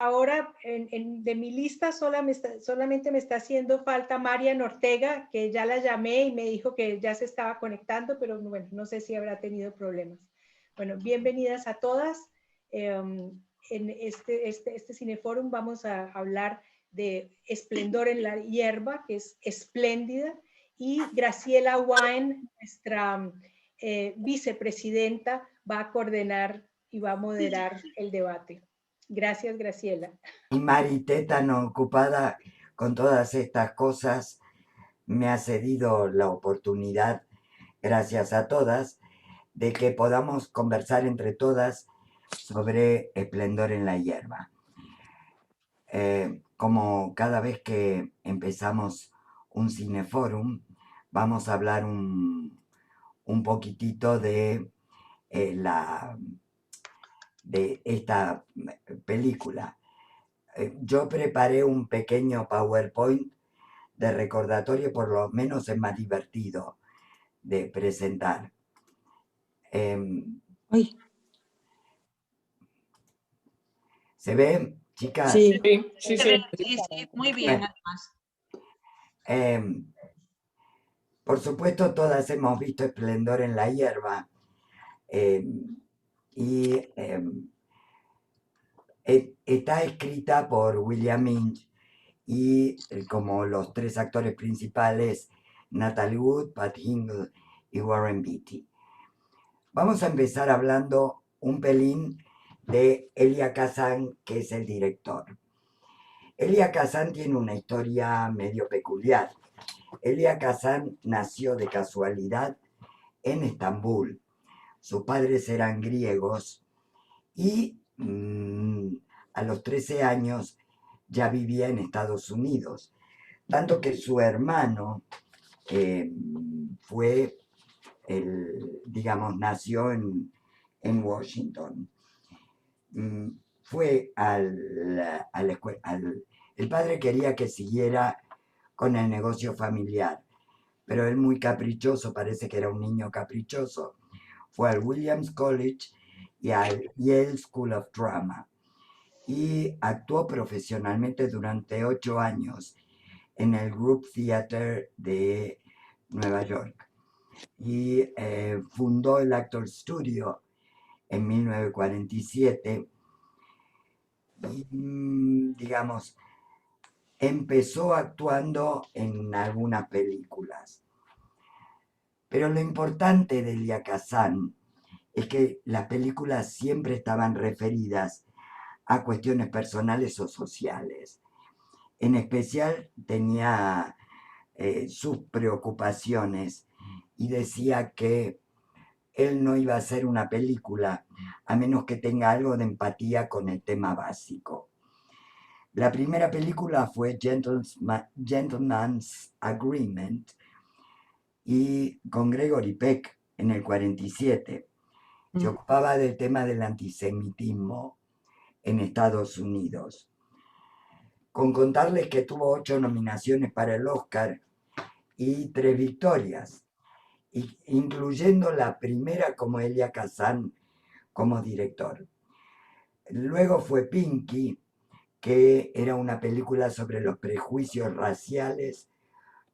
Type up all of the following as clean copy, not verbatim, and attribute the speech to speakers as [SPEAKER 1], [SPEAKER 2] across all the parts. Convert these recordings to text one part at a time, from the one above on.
[SPEAKER 1] ahora de mi lista solamente me está haciendo falta Marian Ortega, que ya la llamé y me dijo que ya se estaba conectando, pero bueno, no sé si habrá tenido problemas. Bueno, bienvenidas a todas. En este Cineforum vamos a hablar de Esplendor en la Hierba, que es espléndida, y Graciela Wine, nuestra vicepresidenta, va a coordinar y va a moderar el debate. Gracias, Graciela.
[SPEAKER 2] Y Marité, tan ocupada con todas estas cosas, me ha cedido la oportunidad, gracias a todas, de que podamos conversar entre todas sobre Esplendor en la Hierba. Como cada vez que empezamos un cineforum, vamos a hablar un poquitito de esta película. Yo preparé un pequeño PowerPoint de recordatorio, por lo menos es más divertido de presentar. ¿Se ve, chicas?
[SPEAKER 3] Sí,
[SPEAKER 4] sí, muy bien,
[SPEAKER 2] Bueno,
[SPEAKER 4] además.
[SPEAKER 2] Por supuesto, todas hemos visto Esplendor en la Hierba. Está escrita por William Inge y como los tres actores principales, Natalie Wood, Pat Hingle y Warren Beatty. Vamos a empezar hablando un pelín de Elia Kazan, que es el director. Elia Kazan tiene una historia medio peculiar. Elia Kazan nació de casualidad en Estambul. Sus padres eran griegos y a los 13 años ya vivía en Estados Unidos. Tanto que su hermano nació en Washington. Fue a la escuela. El padre quería que siguiera con el negocio familiar, pero él, muy caprichoso, parece que era un niño caprichoso, fue al Williams College y al Yale School of Drama y actuó profesionalmente durante 8 años en el Group Theater de Nueva York y fundó el Actor Studio en 1947 y, empezó actuando en algunas películas. Pero lo importante de Elia Kazan es que las películas siempre estaban referidas a cuestiones personales o sociales. En especial tenía sus preocupaciones y decía que él no iba a hacer una película a menos que tenga algo de empatía con el tema básico. La primera película fue Gentleman's Agreement y con Gregory Peck en el 47. Se ocupaba del tema del antisemitismo en Estados Unidos. Con contarles que tuvo 8 nominaciones para el Oscar y 3 victorias, incluyendo la primera como Elia Kazan como director. Luego fue Pinky, que era una película sobre los prejuicios raciales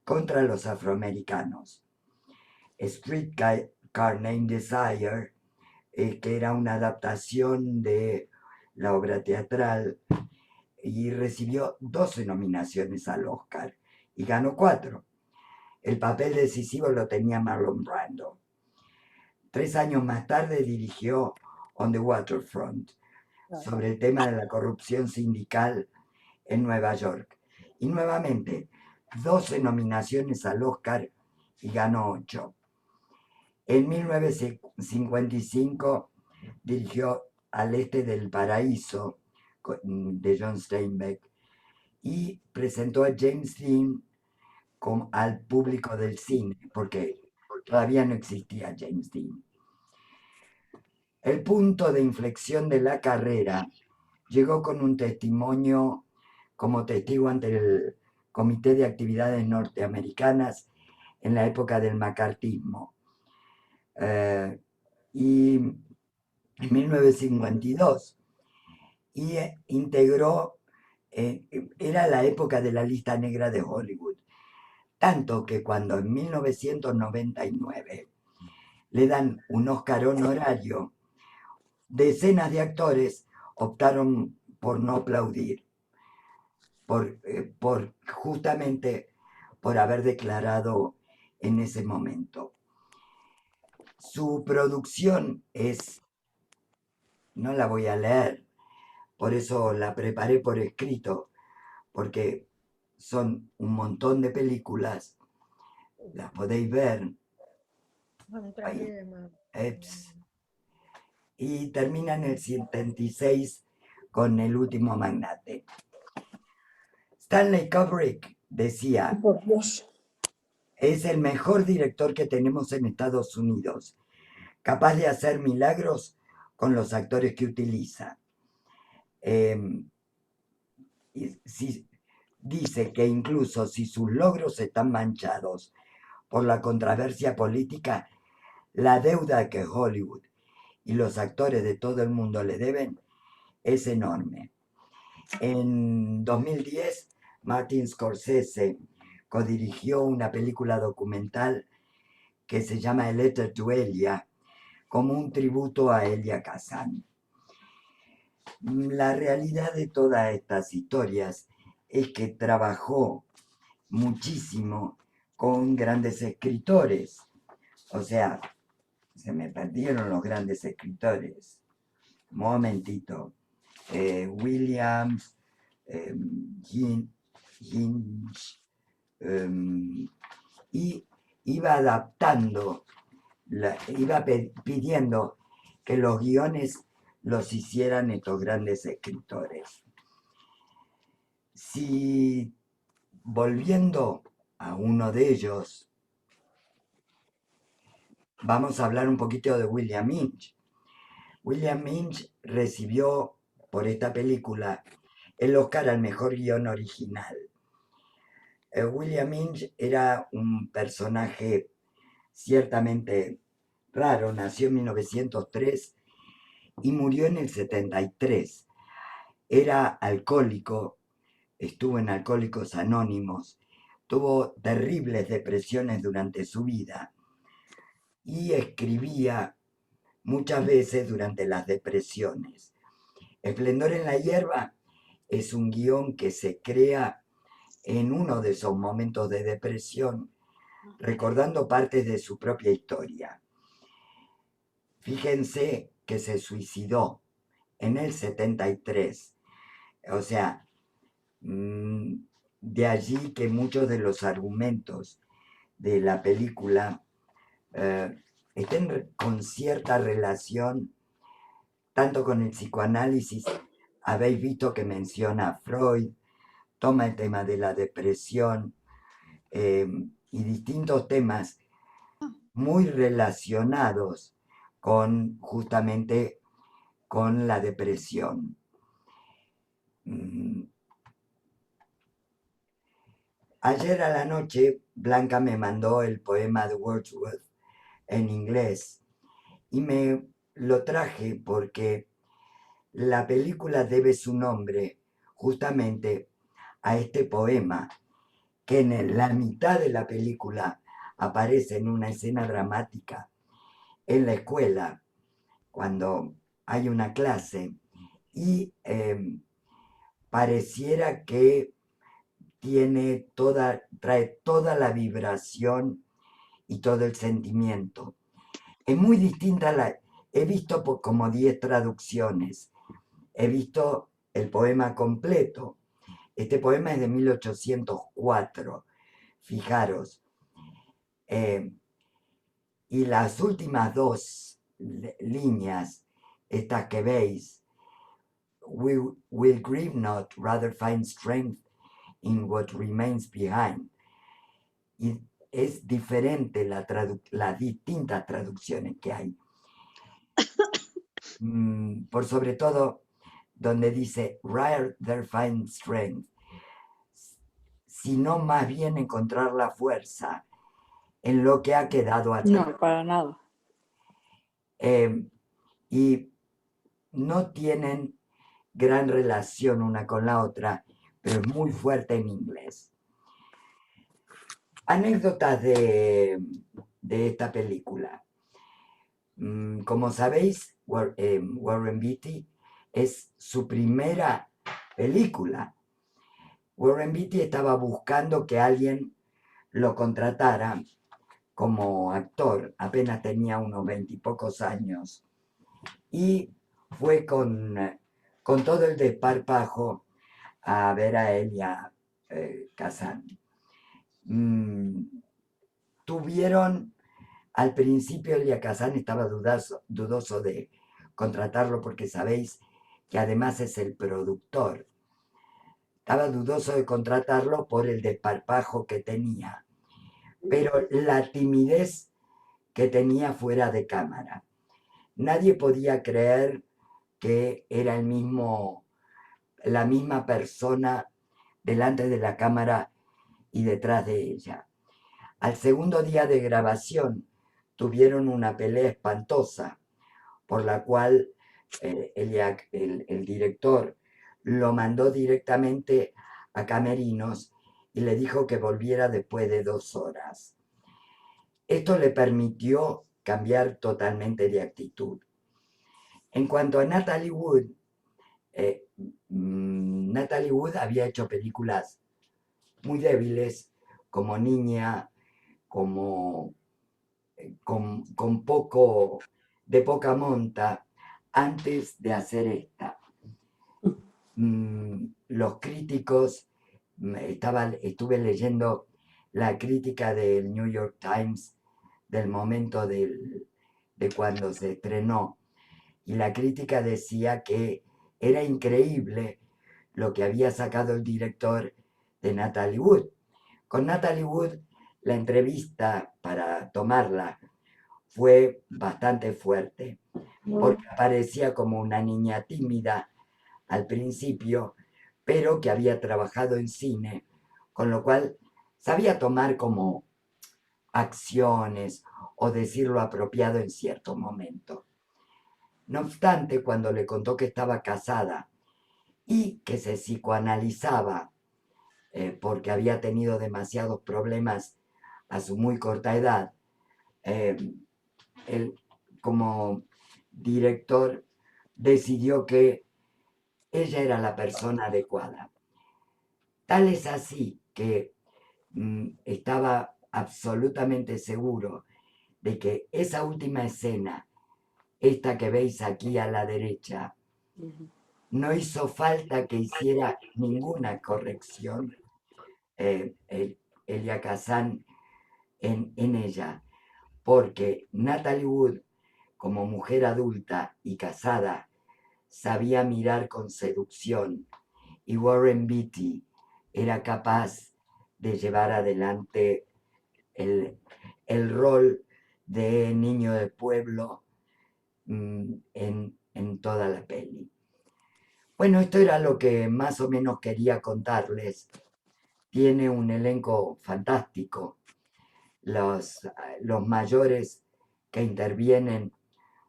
[SPEAKER 2] contra los afroamericanos. Streetcar Named Desire, que era una adaptación de la obra teatral y recibió 12 nominaciones al Oscar y ganó 4. El papel decisivo lo tenía Marlon Brando. 3 años más tarde dirigió On the Waterfront, sobre el tema de la corrupción sindical en Nueva York. Y nuevamente, 12 nominaciones al Oscar y ganó 8. En 1955 dirigió Al Este del Paraíso, de John Steinbeck, y presentó a James Dean al público del cine, porque todavía no existía James Dean. El punto de inflexión de la carrera llegó con un testimonio como testigo ante el Comité de Actividades Norteamericanas en la época del macartismo. Y en 1952, y integró, era la época de la lista negra de Hollywood, tanto que cuando en 1999 le dan un Oscar honorario, decenas de actores optaron por no aplaudir, justamente por haber declarado en ese momento. Su producción es, no la voy a leer, por eso la preparé por escrito, porque son un montón de películas, las podéis ver. Ahí, y termina en el 76 con El último magnate. Stanley Kubrick decía:
[SPEAKER 3] Por Dios.
[SPEAKER 2] Es el mejor director que tenemos en Estados Unidos, capaz de hacer milagros con los actores que utiliza. Dice que incluso si sus logros están manchados por la controversia política, la deuda que Hollywood y los actores de todo el mundo le deben es enorme. En 2010, Martin Scorsese codirigió una película documental que se llama A Letter to Elia, como un tributo a Elia Kazan. La realidad de todas estas historias es que trabajó muchísimo con grandes escritores. O sea, se me perdieron los grandes escritores. Momentito. Williams, Hinch, y iba adaptando, iba pidiendo que los guiones los hicieran estos grandes escritores. Si, volviendo a uno de ellos, vamos a hablar un poquito de William Lynch. William Lynch recibió por esta película el Oscar al mejor guión original. William Lynch era un personaje ciertamente raro, nació en 1903 y murió en el 73. Era alcohólico, estuvo en Alcohólicos Anónimos, tuvo terribles depresiones durante su vida y escribía muchas veces durante las depresiones. Esplendor en la hierba es un guión que se crea en uno de esos momentos de depresión, recordando partes de su propia historia. Fíjense que se suicidó en el 73. O sea, de allí que muchos de los argumentos de la película estén con cierta relación tanto con el psicoanálisis. Habéis visto que menciona a Freud, toma el tema de la depresión y distintos temas muy relacionados con justamente con la depresión. Ayer a la noche Blanca me mandó el poema de Wordsworth en inglés y me lo traje porque la película debe su nombre justamente a este poema que en la mitad de la película aparece en una escena dramática en la escuela cuando hay una clase y pareciera que trae toda la vibración y todo el sentimiento. Es muy distinta he visto como 10 traducciones, he visto el poema completo. Este poema es de 1804, fijaros. Y las últimas dos líneas, estas que veis, will grieve not, rather find strength in what remains behind. Y es diferente las distintas traducciones que hay. Por sobre todo, donde dice, rather find strength, sino más bien encontrar la fuerza en lo que ha quedado atrás.
[SPEAKER 3] No, para nada.
[SPEAKER 2] Y no tienen gran relación una con la otra, pero es muy fuerte en inglés. Anécdotas de esta película. Como sabéis, Warren Beatty es su primera película. Warren Beatty estaba buscando que alguien lo contratara como actor, apenas tenía unos 20 y pocos años, y fue con todo el desparpajo a ver a Elia Kazan. Tuvieron, al principio Elia Kazan estaba dudoso de contratarlo porque sabéis que además es el productor. Estaba dudoso de contratarlo por el desparpajo que tenía, pero la timidez que tenía fuera de cámara. Nadie podía creer que era la misma persona delante de la cámara y detrás de ella. Al segundo día de grabación tuvieron una pelea espantosa por la cual el director lo mandó directamente a camerinos y le dijo que volviera después de 2 horas. Esto le permitió cambiar totalmente de actitud. En cuanto a Natalie Wood, Natalie Wood había hecho películas muy débiles, como Niña, como con poca monta, antes de hacer esta. Los críticos, estuve leyendo la crítica del New York Times del momento de cuando se estrenó, y la crítica decía que era increíble lo que había sacado el director de Natalie Wood. Con Natalie Wood, la entrevista para tomarla fue bastante fuerte, porque aparecía como una niña tímida al principio, pero que había trabajado en cine, con lo cual sabía tomar como acciones o decir lo apropiado en cierto momento. No obstante, cuando le contó que estaba casada y que se psicoanalizaba porque había tenido demasiados problemas a su muy corta edad, él como director decidió que ella era la persona adecuada. Tal es así que estaba absolutamente seguro de que esa última escena, esta que veis aquí a la derecha, no hizo falta que hiciera ninguna corrección Elia Kazan en ella, porque Natalie Wood, como mujer adulta y casada, sabía mirar con seducción, y Warren Beatty era capaz de llevar adelante el rol de niño de pueblo en toda la peli. Bueno, esto era lo que más o menos quería contarles. Tiene un elenco fantástico. Los mayores que intervienen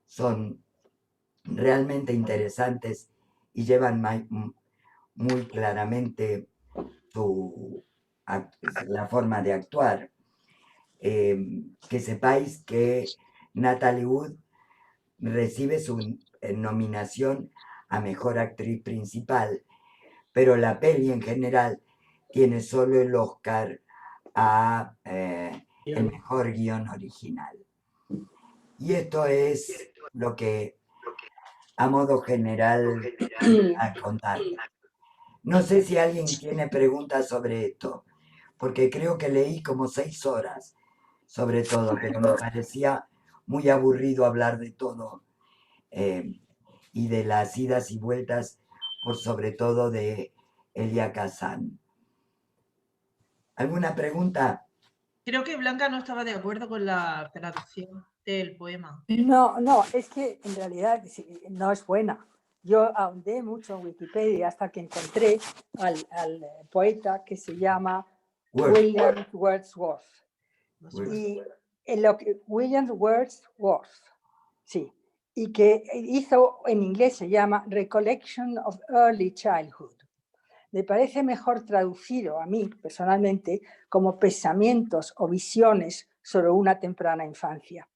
[SPEAKER 2] son realmente interesantes y llevan muy claramente la forma de actuar. Que sepáis que Natalie Wood recibe su nominación a Mejor Actriz Principal, pero la peli en general tiene solo el Oscar a el Mejor Guión Original. Y esto es lo que a modo general a contarles. No sé si alguien tiene preguntas sobre esto, porque creo que leí como 6 horas sobre todo, pero me parecía muy aburrido hablar de todo y de las idas y vueltas, por sobre todo de Elia Kazan. ¿Alguna pregunta?
[SPEAKER 4] Creo que Blanca no estaba de acuerdo con la traducción del poema.
[SPEAKER 3] No, es que en realidad no es buena. Yo ahondé mucho en Wikipedia hasta que encontré al poeta que se llama William Wordsworth. Y William Wordsworth, sí. y que hizo, en inglés se llama Recollection of Early Childhood. Me parece mejor traducido a mí, personalmente, como pensamientos o visiones sobre una temprana infancia.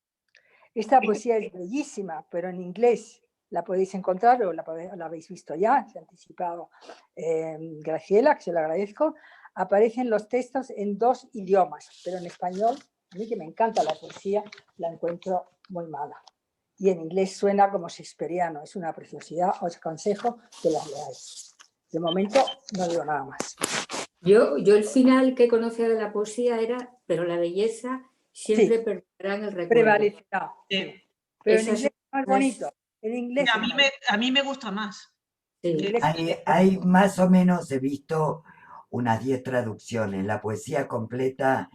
[SPEAKER 3] Esta poesía es bellísima, pero en inglés la podéis encontrar o la habéis visto ya, se ha anticipado Graciela, que se lo agradezco. Aparecen los textos en 2 idiomas, pero en español, a mí que me encanta la poesía, la encuentro muy mala. Y en inglés suena como shakespeariano, es una preciosidad, os aconsejo que las leáis. De momento no digo nada más.
[SPEAKER 5] Yo el final que conocía de la poesía era, pero la belleza siempre perderá en el recuerdo.
[SPEAKER 3] Prevalecerá.
[SPEAKER 4] Sí.
[SPEAKER 3] Pero
[SPEAKER 5] Esa
[SPEAKER 3] en inglés es más bonito. En inglés
[SPEAKER 4] A mí me gusta más.
[SPEAKER 5] Sí.
[SPEAKER 2] Hay más o menos, he visto unas 10 traducciones. La poesía completa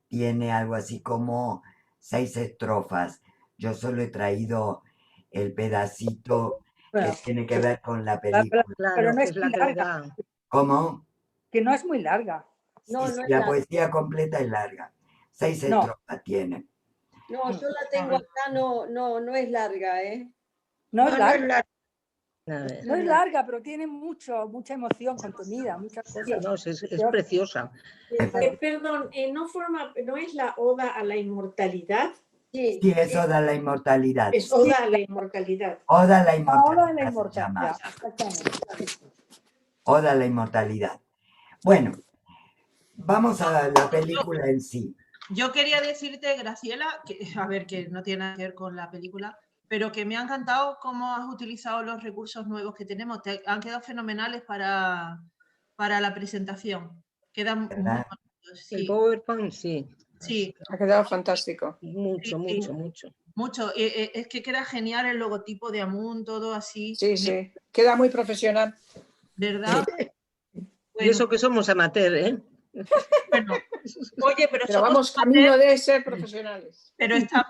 [SPEAKER 2] tiene algo así como 6 estrofas. Yo solo he traído el pedacito que tiene que ver con la película.
[SPEAKER 3] Pero
[SPEAKER 6] Claro,
[SPEAKER 3] no
[SPEAKER 6] que
[SPEAKER 3] es
[SPEAKER 6] es la
[SPEAKER 3] muy
[SPEAKER 6] que le
[SPEAKER 3] larga.
[SPEAKER 6] da.
[SPEAKER 2] ¿Cómo?
[SPEAKER 3] Que no es muy larga.
[SPEAKER 7] No,
[SPEAKER 2] Sí,
[SPEAKER 7] no es
[SPEAKER 2] la
[SPEAKER 7] larga.
[SPEAKER 2] poesía completa es larga. 6
[SPEAKER 3] No.
[SPEAKER 2] estrofas tiene.
[SPEAKER 7] No, yo la tengo acá, no es larga, ¿eh?
[SPEAKER 3] No es larga.
[SPEAKER 6] A ver.
[SPEAKER 3] No es larga, pero tiene mucha emoción contenida, muchas
[SPEAKER 6] Sí,
[SPEAKER 3] cosas.
[SPEAKER 6] no, es preciosa.
[SPEAKER 8] Perdón, ¿no es la oda a la inmortalidad?
[SPEAKER 7] Sí,
[SPEAKER 2] Sí, es Oda a la inmortalidad.
[SPEAKER 8] Es oda a la inmortalidad.
[SPEAKER 2] Oda a la
[SPEAKER 3] Ahora en la
[SPEAKER 2] inmortalidad se llama.
[SPEAKER 3] inmortalidad, exactamente.
[SPEAKER 2] Oda a la inmortalidad. Bueno, vamos a la película en sí.
[SPEAKER 4] Yo quería decirte, Graciela, a ver, que no tiene nada que ver con la película, pero que me ha encantado cómo has utilizado los recursos nuevos que tenemos. Han quedado fenomenales para la presentación. Quedan muy
[SPEAKER 2] ¿Verdad?
[SPEAKER 4] bonitos,
[SPEAKER 6] El
[SPEAKER 4] sí.
[SPEAKER 6] PowerPoint, sí.
[SPEAKER 4] Sí,
[SPEAKER 9] Ha quedado fantástico.
[SPEAKER 6] Mucho,
[SPEAKER 4] Sí, sí.
[SPEAKER 6] mucho.
[SPEAKER 4] mucho. Es que queda genial el logotipo de Amun, todo así.
[SPEAKER 9] Sí, sí. Queda muy profesional.
[SPEAKER 4] ¿Verdad?
[SPEAKER 6] Y
[SPEAKER 4] Bueno,
[SPEAKER 6] eso que somos amateur, ¿eh?
[SPEAKER 4] bueno. Oye, pero
[SPEAKER 9] Pero
[SPEAKER 4] somos
[SPEAKER 9] vamos camino de ser profesionales.
[SPEAKER 4] Pero estamos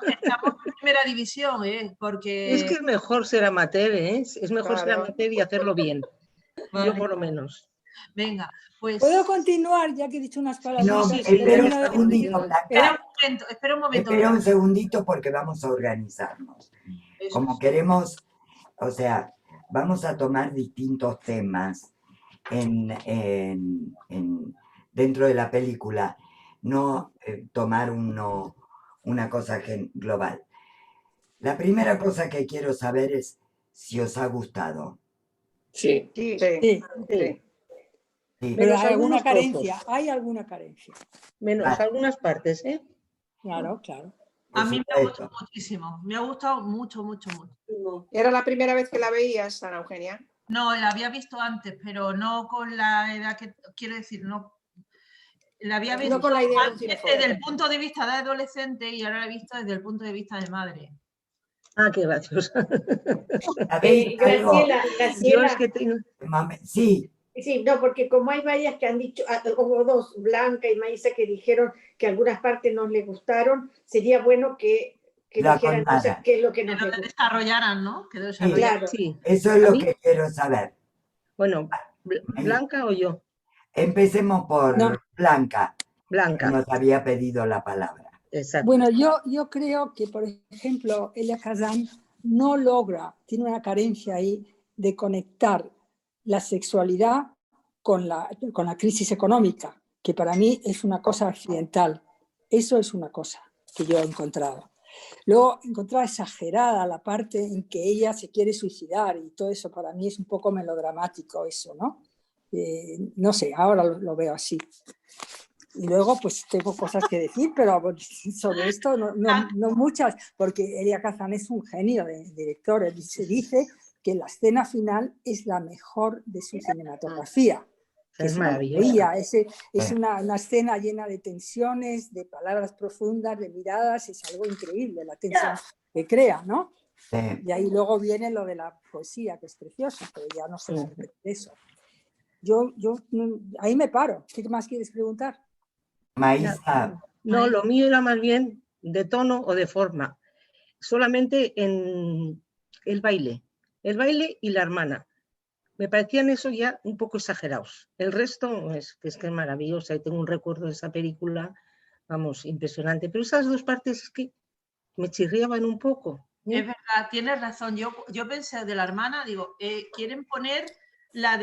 [SPEAKER 4] en primera división, ¿eh? Porque...
[SPEAKER 6] Es que es mejor ser amateur, ¿eh? Es mejor ser
[SPEAKER 9] Claro.
[SPEAKER 6] amateur y hacerlo bien.
[SPEAKER 4] Vale.
[SPEAKER 6] Yo por lo menos.
[SPEAKER 4] Venga, pues...
[SPEAKER 3] ¿Puedo continuar ya que he dicho unas palabras?
[SPEAKER 2] No,
[SPEAKER 6] sí, sí,
[SPEAKER 2] espera un
[SPEAKER 6] sí.
[SPEAKER 2] segundito, Blanca.
[SPEAKER 4] Espera un momento.
[SPEAKER 2] Espera un segundito porque vamos a organizarnos.
[SPEAKER 4] Eso.
[SPEAKER 2] Como queremos, o sea, vamos a tomar distintos temas dentro de la película, no tomar una cosa global. La primera cosa que quiero saber es si os ha gustado.
[SPEAKER 9] Sí,
[SPEAKER 6] Sí,
[SPEAKER 9] sí,
[SPEAKER 3] Sí,
[SPEAKER 9] sí.
[SPEAKER 2] Sí.
[SPEAKER 3] pero
[SPEAKER 6] Menos
[SPEAKER 3] hay alguna
[SPEAKER 6] algunos
[SPEAKER 3] carencia,
[SPEAKER 6] trozos.
[SPEAKER 3] hay alguna carencia.
[SPEAKER 6] Menos
[SPEAKER 2] Vale.
[SPEAKER 6] algunas partes, ¿eh?
[SPEAKER 3] Claro, claro.
[SPEAKER 2] Por
[SPEAKER 4] A mí me ha
[SPEAKER 2] supuesto.
[SPEAKER 4] gustado muchísimo. Me ha gustado mucho.
[SPEAKER 9] ¿Era la primera vez que la veías, Ana Eugenia?
[SPEAKER 4] No, la había visto antes, pero no con la edad que... Quiero decir, no... La había visto
[SPEAKER 9] No con la idea de un
[SPEAKER 4] antes
[SPEAKER 9] cineforum.
[SPEAKER 4] desde el punto de vista de adolescente y ahora la he visto desde el punto de vista de madre.
[SPEAKER 6] Ah, qué graciosa.
[SPEAKER 2] ¿Sabéis algo?
[SPEAKER 6] Yo es que tengo...
[SPEAKER 2] Sí,
[SPEAKER 8] Sí, no, porque como hay varias que han dicho, hubo dos, Blanca y Maísa, que dijeron que algunas partes no les gustaron, sería bueno que
[SPEAKER 2] La
[SPEAKER 8] dijeran entonces
[SPEAKER 2] contara.
[SPEAKER 8] qué es lo que
[SPEAKER 4] Que
[SPEAKER 8] nos
[SPEAKER 4] lo
[SPEAKER 8] les gusta.
[SPEAKER 4] desarrollaran, ¿no? Que lo desarrollaran.
[SPEAKER 8] Claro.
[SPEAKER 6] Sí.
[SPEAKER 2] eso es
[SPEAKER 6] ¿A
[SPEAKER 2] lo
[SPEAKER 6] mí?
[SPEAKER 2] que quiero saber.
[SPEAKER 6] Bueno, ¿Blanca o yo?
[SPEAKER 2] Empecemos por
[SPEAKER 3] No.
[SPEAKER 2] Blanca, que
[SPEAKER 6] Blanca.
[SPEAKER 2] nos había pedido la palabra.
[SPEAKER 6] Exacto.
[SPEAKER 3] Bueno, yo creo que, por ejemplo, Elia Kazan no logra, tiene una carencia ahí de conectar la sexualidad con la crisis económica, que para mí es una cosa accidental. Eso es una cosa que yo he encontrado. Luego he encontrado exagerada la parte en que ella se quiere suicidar y todo eso para mí es un poco melodramático eso, ¿no? No sé, ahora lo veo así. Y luego pues tengo cosas que decir, pero sobre esto no muchas, porque Elia Kazan es un genio de director. Se dice que la escena final es la mejor de su cinematografía. Que
[SPEAKER 6] Es
[SPEAKER 3] una
[SPEAKER 6] maravillosa.
[SPEAKER 3] maravilla. Es una escena llena de tensiones, de palabras profundas, de miradas, es algo increíble la tensión que crea, ¿no?
[SPEAKER 2] Sí.
[SPEAKER 3] Y ahí luego viene lo de la poesía, que es precioso, pero ya no se va a repetir eso. Yo ahí me paro. ¿Qué más quieres preguntar?
[SPEAKER 2] Maísa,
[SPEAKER 6] No, lo mío era más bien de tono o de forma. Solamente en el baile y la hermana. Me parecían eso ya un poco exagerados. El resto es que es maravillosa y tengo un recuerdo de esa película, vamos, impresionante. Pero esas dos partes es que me chirriaban un poco.
[SPEAKER 4] Es verdad, tienes razón. Yo pensé de la hermana, digo, quieren poner la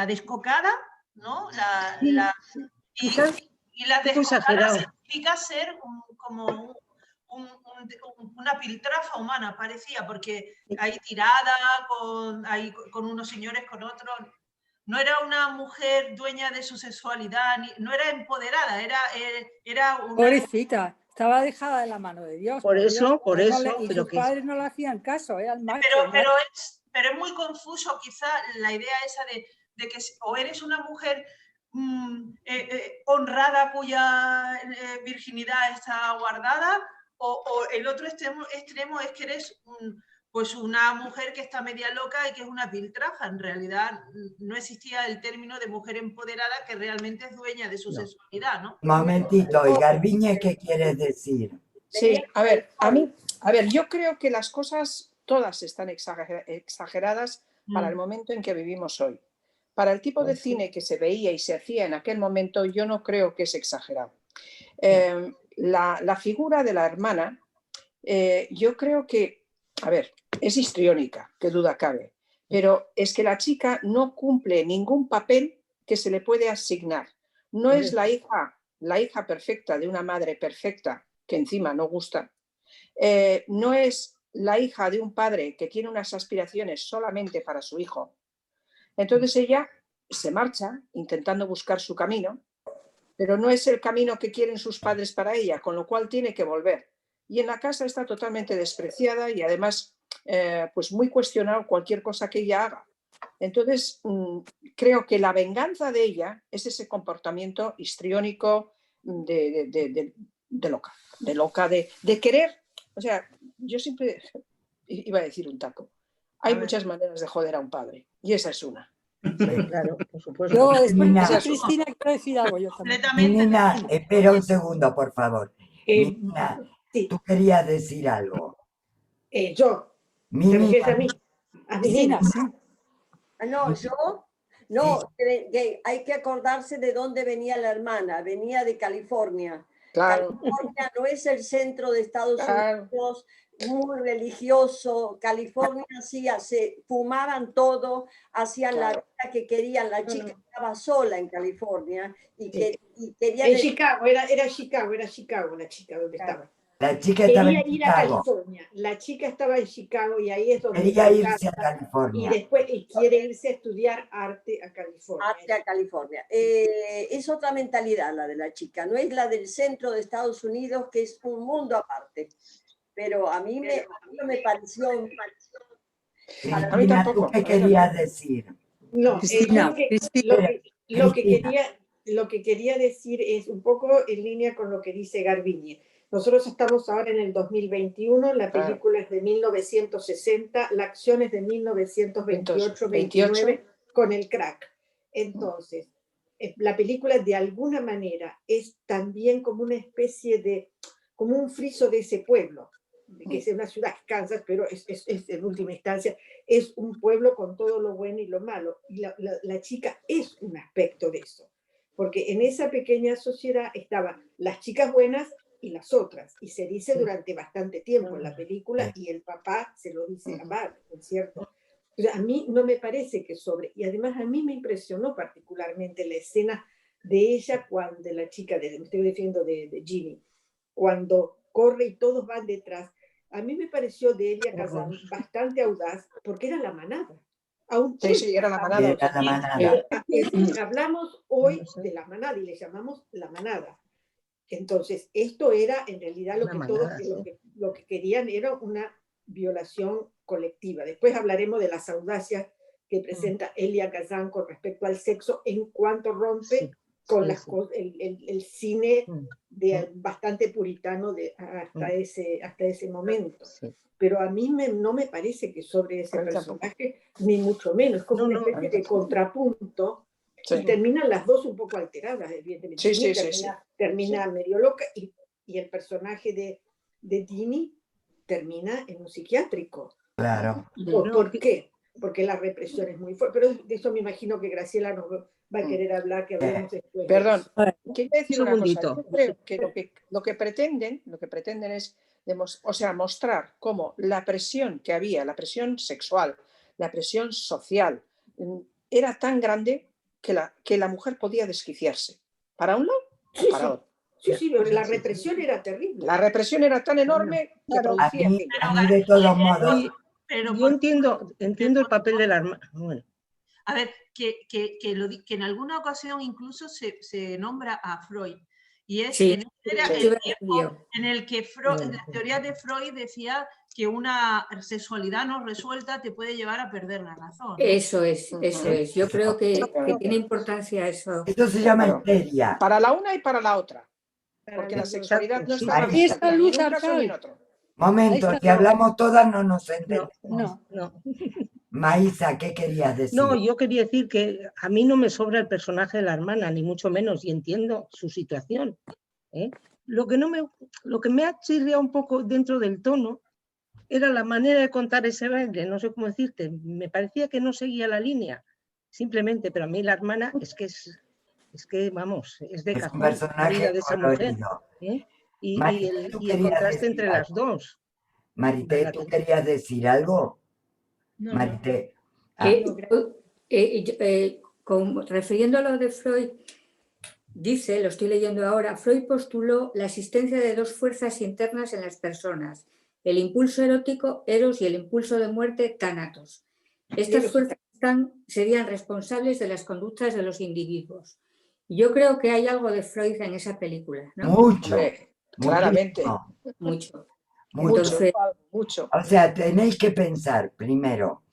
[SPEAKER 4] descocada, ¿no? Y la descocada significa ser como una piltrafa humana, parecía, porque ahí tirada, con unos señores, con otros. No era una mujer dueña de su sexualidad, no era empoderada, era una...
[SPEAKER 3] Pobrecita, estaba dejada de la mano de Dios.
[SPEAKER 6] Por eso,
[SPEAKER 3] y
[SPEAKER 6] pero
[SPEAKER 3] sus padres no le hacían caso, al macho.
[SPEAKER 4] Pero es muy confuso quizá la idea esa de que o eres una mujer honrada cuya virginidad está guardada, o el otro extremo es que eres pues una mujer que está media loca y que es una piltrafa. En realidad no existía el término de mujer empoderada que realmente es dueña de su sexualidad, ¿no?
[SPEAKER 2] Momentito, y Garbiñe, ¿qué quieres decir?
[SPEAKER 9] Sí, a ver, yo creo que las cosas todas están exageradas para el momento en que vivimos hoy. Para el tipo de cine que se veía y se hacía en aquel momento, yo no creo que es exagerado. La figura de la hermana, yo creo que, a ver, es histriónica, qué duda cabe, pero es que la chica no cumple ningún papel que se le puede asignar. No es la hija perfecta de una madre perfecta, que encima no gusta. No es la hija de un padre que tiene unas aspiraciones solamente para su hijo. Entonces ella se marcha intentando buscar su camino, pero no es el camino que quieren sus padres para ella, con lo cual tiene que volver. Y en la casa está totalmente despreciada y además pues muy cuestionado cualquier cosa que ella haga. Entonces creo que la venganza de ella es ese comportamiento histriónico de loca, de querer. O sea, yo siempre iba a decir un taco. Hay muchas maneras de joder a un padre y esa es una.
[SPEAKER 6] Claro, por supuesto.
[SPEAKER 3] Yo, después de Cristina, quiero decir algo yo también.
[SPEAKER 2] Nina, espera un segundo, por favor. Nina, tú querías decir algo.
[SPEAKER 8] Yo. ¿Te refieres a mí? A mí.
[SPEAKER 3] Cristina, sí.
[SPEAKER 7] No, yo, no, que hay que acordarse de dónde venía la hermana, venía de California.
[SPEAKER 9] Claro.
[SPEAKER 7] California no es el centro de Estados Unidos, muy religioso. California se fumaban todo, hacían la vida que querían. La chica estaba sola en California y quería...
[SPEAKER 8] En Chicago, era Chicago la chica donde estaba.
[SPEAKER 2] La chica estaba en
[SPEAKER 8] ir a
[SPEAKER 2] Chicago.
[SPEAKER 8] California. La chica estaba en Chicago y ahí es donde
[SPEAKER 2] quería irse a California.
[SPEAKER 8] Y después quiere irse a estudiar arte a California.
[SPEAKER 7] Arte a California. Es otra mentalidad la de la chica, no es la del centro de Estados Unidos, que es un mundo aparte. Pero a mí no me pareció...
[SPEAKER 2] A mí tampoco. ¿Tú qué querías decir?
[SPEAKER 8] No, lo que quería decir es un poco en línea con lo que dice Garbiñe. Nosotros estamos ahora en el 2021, la película es de 1960, la acción es de 1928-29 con el crack. Entonces, la película de alguna manera es también como una especie de, como un friso de ese pueblo, que es una ciudad, Kansas, pero es en última instancia, es un pueblo con todo lo bueno y lo malo. Y la chica es un aspecto de eso, porque en esa pequeña sociedad estaban las chicas buenas y las otras, y se dice durante bastante tiempo en la película, y el papá se lo dice a Bart, ¿no es cierto? O sea, a mí no me parece que sobre, y además a mí me impresionó particularmente la escena de ella cuando la chica, me estoy refiriendo de Ginny, cuando corre y todos van detrás. A mí me pareció de Elia Kazan bastante audaz, porque era la manada.
[SPEAKER 9] Sí, era la manada.
[SPEAKER 8] Hablamos hoy de la manada y le llamamos la manada. Entonces, esto era en realidad lo que querían era una violación colectiva. Después hablaremos de las audacias que presenta Elia Kazan con respecto al sexo en cuanto rompe con el cine bastante puritano hasta ese momento. Pero a mí no me parece que sobre ese personaje, ni mucho menos, como una especie de contrapunto. Y terminan las dos un poco alteradas, evidentemente. Termina medio loca y el personaje de Dini termina en un psiquiátrico.
[SPEAKER 2] Claro.
[SPEAKER 8] ¿Por qué? Porque la represión es muy fuerte. Pero de eso me imagino que Graciela nos va a querer hablar, que hablemos después.
[SPEAKER 9] Perdón, quería decir una cosa. Yo creo que lo que pretenden es o sea, mostrar cómo la presión que había, la presión sexual, la presión social, era tan grande que la mujer podía desquiciarse para un lado o para otro.
[SPEAKER 8] Sí, la represión era terrible.
[SPEAKER 9] La represión era tan enorme que producía...
[SPEAKER 2] A mí de todos modos...
[SPEAKER 6] Yo entiendo el papel de la hermana. Bueno.
[SPEAKER 4] A ver, que en alguna ocasión incluso se nombra a Freud. Y es
[SPEAKER 5] Sí,
[SPEAKER 4] en el tiempo en el que en la teoría de Freud decía que una sexualidad no resuelta te puede llevar a perder la razón.
[SPEAKER 5] Eso es. Yo creo que tiene importancia eso.
[SPEAKER 2] Esto se llama histeria.
[SPEAKER 9] Para la una y para la otra. Porque la sexualidad no está
[SPEAKER 3] Aquí está Luz
[SPEAKER 9] ni en un caso ni en
[SPEAKER 3] Arcal.
[SPEAKER 9] otro.
[SPEAKER 2] Momento, si hablamos todas no nos entendemos.
[SPEAKER 8] No.
[SPEAKER 2] Maísa, ¿qué querías decir?
[SPEAKER 6] No, yo quería decir que a mí no me sobra el personaje de la hermana, ni mucho menos, y entiendo su situación. Lo que me ha chirriado un poco dentro del tono era la manera de contar ese baile, no sé cómo decirte, me parecía que no seguía la línea, simplemente, pero a mí la hermana es que vamos, es de cajón,
[SPEAKER 2] un personaje
[SPEAKER 6] la vida de esa mujer. Y el contraste entre las dos.
[SPEAKER 2] Marité, ¿tú querías decir algo?
[SPEAKER 1] No,
[SPEAKER 2] Marité.
[SPEAKER 5] Refiriendo a lo de Freud, dice, lo estoy leyendo ahora, Freud postuló la existencia de dos fuerzas internas en las personas, el impulso erótico, eros, y el impulso de muerte, tánatos. Estas fuerzas serían responsables de las conductas de los individuos. Yo creo que hay algo de Freud en esa película, ¿no?
[SPEAKER 2] Mucho,
[SPEAKER 9] claramente.
[SPEAKER 5] Mucho.
[SPEAKER 9] Entonces,
[SPEAKER 2] mucho. O sea, tenéis que pensar primero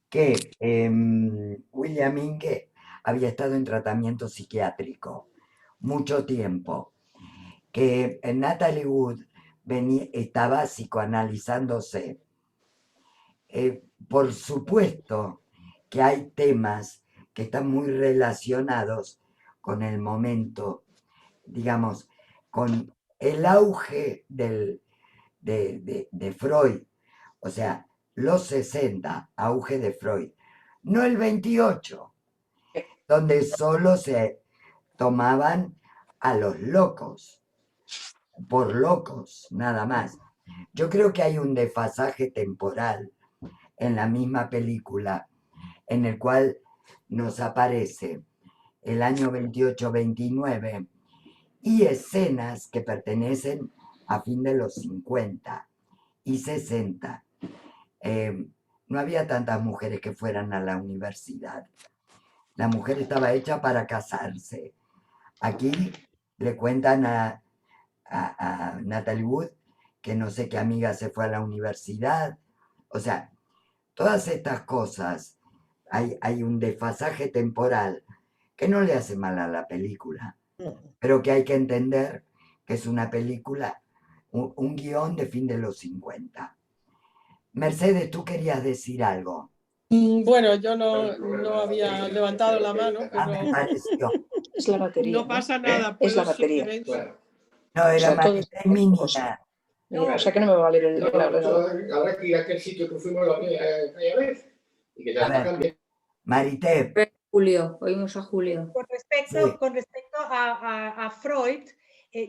[SPEAKER 2] que William Inge había estado en tratamiento psiquiátrico mucho tiempo, que Natalie Wood estaba psicoanalizándose. Por supuesto que hay temas que están muy relacionados con el momento, digamos, con el auge de Freud, o sea, los 60, auge de Freud, no el 28, donde solo se tomaban a los locos, por locos, nada más. Yo creo que hay un desfasaje temporal en la misma película, en el cual nos aparece el año 28-29 y escenas que pertenecen a fin de los 50 y 60. No había tantas mujeres que fueran a la universidad. La mujer estaba hecha para casarse. Aquí le cuentan a Natalie Wood que no sé qué amiga se fue a la universidad. O sea, todas estas cosas, hay un desfasaje temporal que no le hace mal a la película, pero que hay que entender que es una película, un guión de fin de los 50. Mercedes, tú querías decir algo.
[SPEAKER 10] Bueno, yo no había levantado la mano, pero
[SPEAKER 2] me pareció.
[SPEAKER 9] Es la batería.
[SPEAKER 10] No pasa nada.
[SPEAKER 9] Es la batería.
[SPEAKER 2] No, era Marité y mi niña.
[SPEAKER 9] O sea que no me va a valer el
[SPEAKER 11] habrá que ir a aquel sitio que fuimos aquella vez y que ya cambie.
[SPEAKER 2] Marité.
[SPEAKER 5] Julio, oímos a Julio.
[SPEAKER 1] Con respecto a Freud,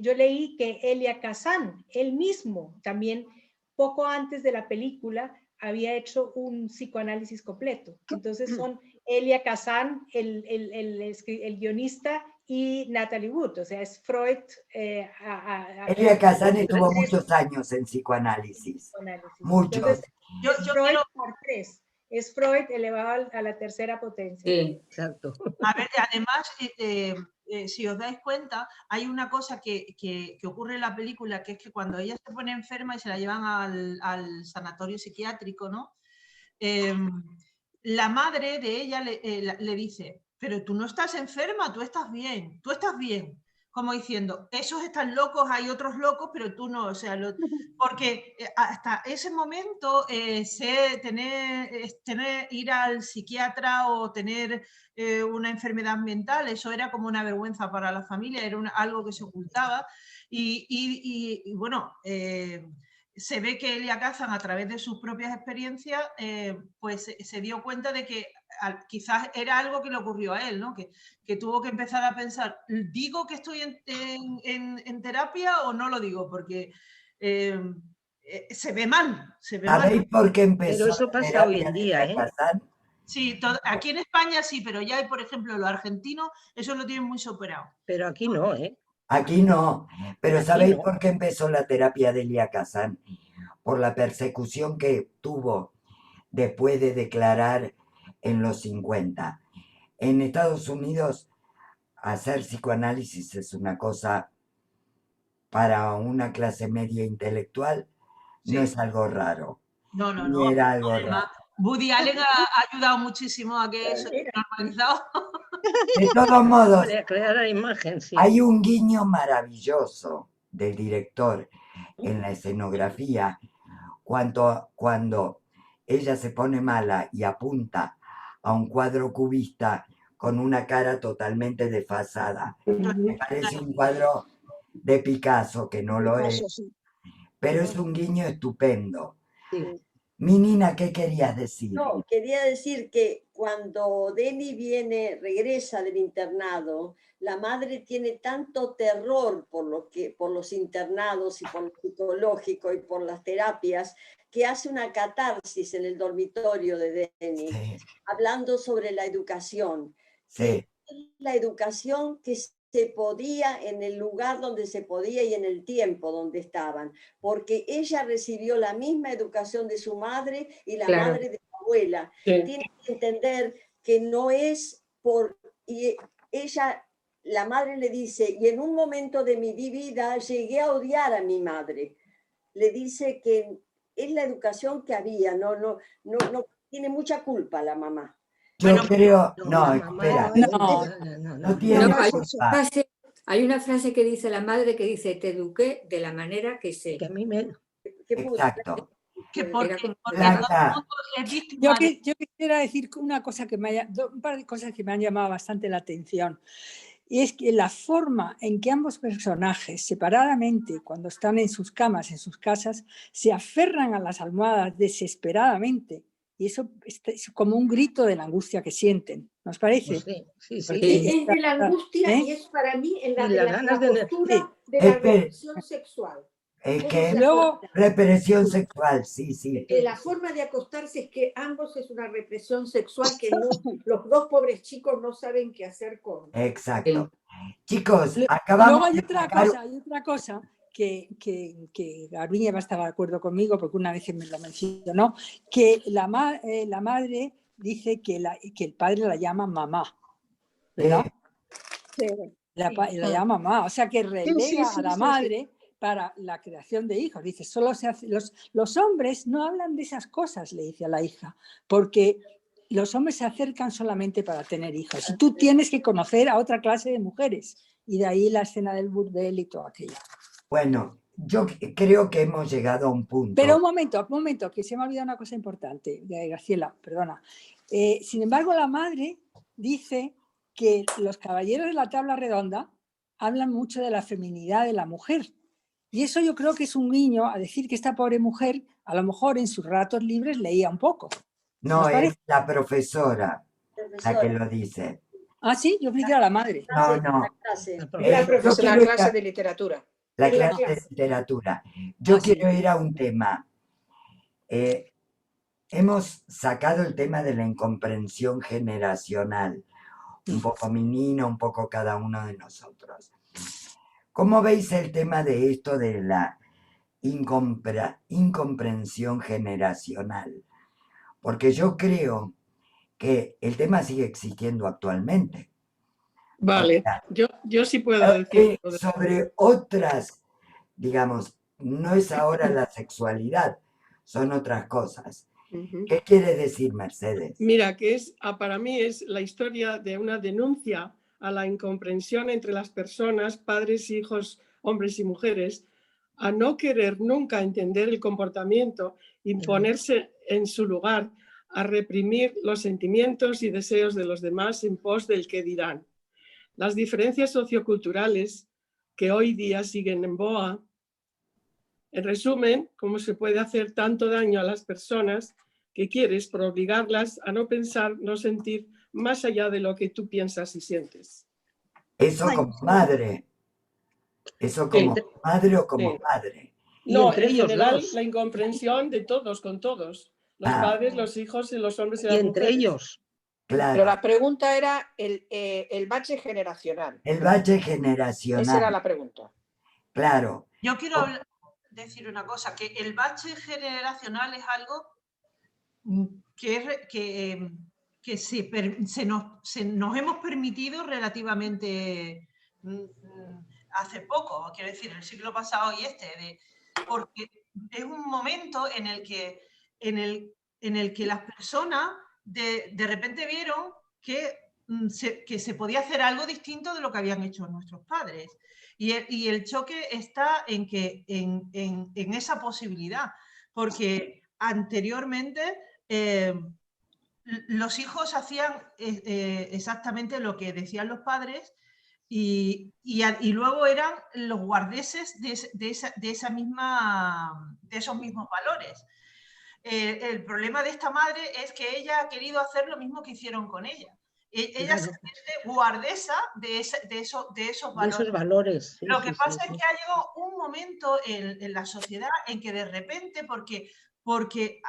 [SPEAKER 1] yo leí que Elia Kazan, él mismo, también poco antes de la película, había hecho un psicoanálisis completo. Entonces son Elia Kazan, el guionista, y Natalie Wood, o sea, es Freud.
[SPEAKER 2] Elia Kazan estuvo muchos años en psicoanálisis. Muchos.
[SPEAKER 1] Entonces, Freud por 3. Es Freud elevado a la tercera potencia.
[SPEAKER 5] Sí,
[SPEAKER 6] exacto.
[SPEAKER 4] A ver, además, si os dais cuenta, hay una cosa que ocurre en la película, que es que cuando ella se pone enferma y se la llevan al sanatorio psiquiátrico, ¿no? La madre de ella le dice, pero tú no estás enferma, tú estás bien, como diciendo, esos están locos, hay otros locos, pero tú no, o sea, porque hasta ese momento ir al psiquiatra o tener una enfermedad mental, eso era como una vergüenza para la familia, era algo que se ocultaba y bueno, se ve que Elia Kazan, a través de sus propias experiencias, pues se dio cuenta de que quizás era algo que le ocurrió a él, ¿no? Que tuvo que empezar a pensar, ¿digo que estoy en terapia o no lo digo? Porque se ve mal.
[SPEAKER 2] ¿Sabéis por qué empezó?
[SPEAKER 6] Pero eso pasa hoy en día, ¿eh?
[SPEAKER 4] Sí, aquí en España sí, pero ya hay, por ejemplo, los argentinos, eso lo tienen muy superado.
[SPEAKER 6] Pero aquí no, ¿eh?
[SPEAKER 2] Aquí no. Pero
[SPEAKER 6] Aquí
[SPEAKER 2] ¿sabéis
[SPEAKER 6] no.
[SPEAKER 2] por qué empezó la terapia de Elia Kazan? Por la persecución que tuvo después de declarar en los 50. En Estados Unidos, hacer psicoanálisis es una cosa para una clase media intelectual, no es algo raro.
[SPEAKER 4] No.
[SPEAKER 2] Ni era algo raro.
[SPEAKER 4] Woody Allen ha ayudado muchísimo a que eso esté normalizado.
[SPEAKER 2] De todos modos,
[SPEAKER 6] crear la imagen, sí.
[SPEAKER 2] hay un guiño maravilloso del director en la escenografía cuando ella se pone mala y apunta a un cuadro cubista con una cara totalmente desfasada. Me parece un cuadro de Picasso, que no lo es, pero es un guiño estupendo.
[SPEAKER 7] Sí.
[SPEAKER 2] Minina, ¿qué querías decir?
[SPEAKER 7] No, quería decir que cuando Denny regresa del internado, la madre tiene tanto terror por los internados y por lo psicológico y por las terapias, que hace una catarsis en el dormitorio de Denny, hablando sobre la educación.
[SPEAKER 2] Sí.
[SPEAKER 7] La educación que se podía en el lugar donde se podía y en el tiempo donde estaban, porque ella recibió la misma educación de su madre y la madre de su abuela.
[SPEAKER 10] Sí.
[SPEAKER 7] Tiene que entender que no es por... Y ella, la madre le dice, y en un momento de mi vida llegué a odiar a mi madre. Le dice que es la educación que había, no tiene mucha culpa la mamá.
[SPEAKER 2] Yo creo, no, espera, no tiene culpa.
[SPEAKER 5] Hay una frase que dice la madre que dice, te eduqué de la manera que sé.
[SPEAKER 6] Que a mí me...
[SPEAKER 2] Exacto.
[SPEAKER 3] Yo quisiera decir una cosa un par de cosas que me han llamado bastante la atención. Y es que la forma en que ambos personajes, separadamente, cuando están en sus camas, en sus casas, se aferran a las almohadas desesperadamente. Y eso es como un grito de la angustia que sienten, ¿nos parece?
[SPEAKER 6] Sí.
[SPEAKER 8] Es de la angustia y es para mí en la postura de la represión sexual.
[SPEAKER 2] Es que represión sexual, sí.
[SPEAKER 8] La forma de acostarse es que ambos es una represión sexual que los dos pobres chicos no saben qué hacer con.
[SPEAKER 2] Exacto. Chicos, acabamos.
[SPEAKER 3] Luego hay otra cosa que Garbiñe va a estar de acuerdo conmigo porque una vez me lo mencionó, que la madre dice que el padre la llama mamá, ¿verdad?
[SPEAKER 8] Sí.
[SPEAKER 3] La llama mamá, o sea que relega a la madre para la creación de hijos. Dice, solo se hace, los hombres no hablan de esas cosas, le dice a la hija, porque los hombres se acercan solamente para tener hijos. Y tú tienes que conocer a otra clase de mujeres. Y de ahí la escena del burdel y todo aquello.
[SPEAKER 2] Bueno, yo creo que hemos llegado a un punto.
[SPEAKER 3] Pero un momento, que se me ha olvidado una cosa importante, Graciela, perdona. Sin embargo, la madre dice que los caballeros de la tabla redonda hablan mucho de la feminidad de la mujer. Y eso yo creo que es un guiño a decir que esta pobre mujer, a lo mejor en sus ratos libres leía un poco.
[SPEAKER 2] No, es la profesora la que lo dice.
[SPEAKER 3] Ah, sí, yo creí que era la madre.
[SPEAKER 2] No.
[SPEAKER 9] La profesora, la clase de literatura.
[SPEAKER 2] La clase de literatura. Yo quiero ir a un tema. Hemos sacado el tema de la incomprensión generacional. Un poco Minina, un poco cada uno de nosotros. ¿Cómo veis el tema de esto de la incomprensión generacional? Porque yo creo que el tema sigue existiendo actualmente.
[SPEAKER 10] Vale, yo sí puedo decir.
[SPEAKER 2] Sobre otras, digamos, no es ahora la sexualidad, son otras cosas. ¿Qué quiere decir, Mercedes?
[SPEAKER 10] Mira, para mí es la historia de una denuncia a la incomprensión entre las personas, padres, hijos, hombres y mujeres, a no querer nunca entender el comportamiento y ponerse en su lugar, a reprimir los sentimientos y deseos de los demás en pos del que dirán. Las diferencias socioculturales que hoy día siguen en boga, en resumen, cómo se puede hacer tanto daño a las personas que quieres por obligarlas a no pensar, no sentir más allá de lo que tú piensas y sientes.
[SPEAKER 2] Eso como madre. Eso como madre o como padre.
[SPEAKER 6] Y
[SPEAKER 10] No,
[SPEAKER 6] entre
[SPEAKER 10] en
[SPEAKER 6] ellos
[SPEAKER 10] general
[SPEAKER 6] dos.
[SPEAKER 10] la incomprensión de todos con todos. Los padres, los hijos, y los hombres y
[SPEAKER 6] Y
[SPEAKER 10] las
[SPEAKER 6] entre
[SPEAKER 10] mujeres.
[SPEAKER 6] ellos.
[SPEAKER 9] Pero
[SPEAKER 2] Claro,
[SPEAKER 9] la pregunta era el bache generacional.
[SPEAKER 2] el bache
[SPEAKER 9] Esa era
[SPEAKER 2] generacional,
[SPEAKER 9] la pregunta.
[SPEAKER 2] claro.
[SPEAKER 4] Yo quiero decir una cosa, que el bache generacional es algo que nos hemos permitido relativamente hace poco, quiero decir, el siglo pasado y porque es un momento en el que las personas de repente vieron que se podía hacer algo distinto de lo que habían hecho nuestros padres. Y el choque está en esa posibilidad, porque anteriormente los hijos hacían exactamente lo que decían los padres y luego eran los guardeses de esos mismos valores. El problema de esta madre es que ella ha querido hacer lo mismo que hicieron con ella. Ella se siente guardesa de esos valores.
[SPEAKER 6] De esos valores. Sí,
[SPEAKER 4] Lo que
[SPEAKER 6] sí,
[SPEAKER 4] pasa
[SPEAKER 6] sí,
[SPEAKER 4] es que ha llegado un momento en la sociedad en que de repente, porque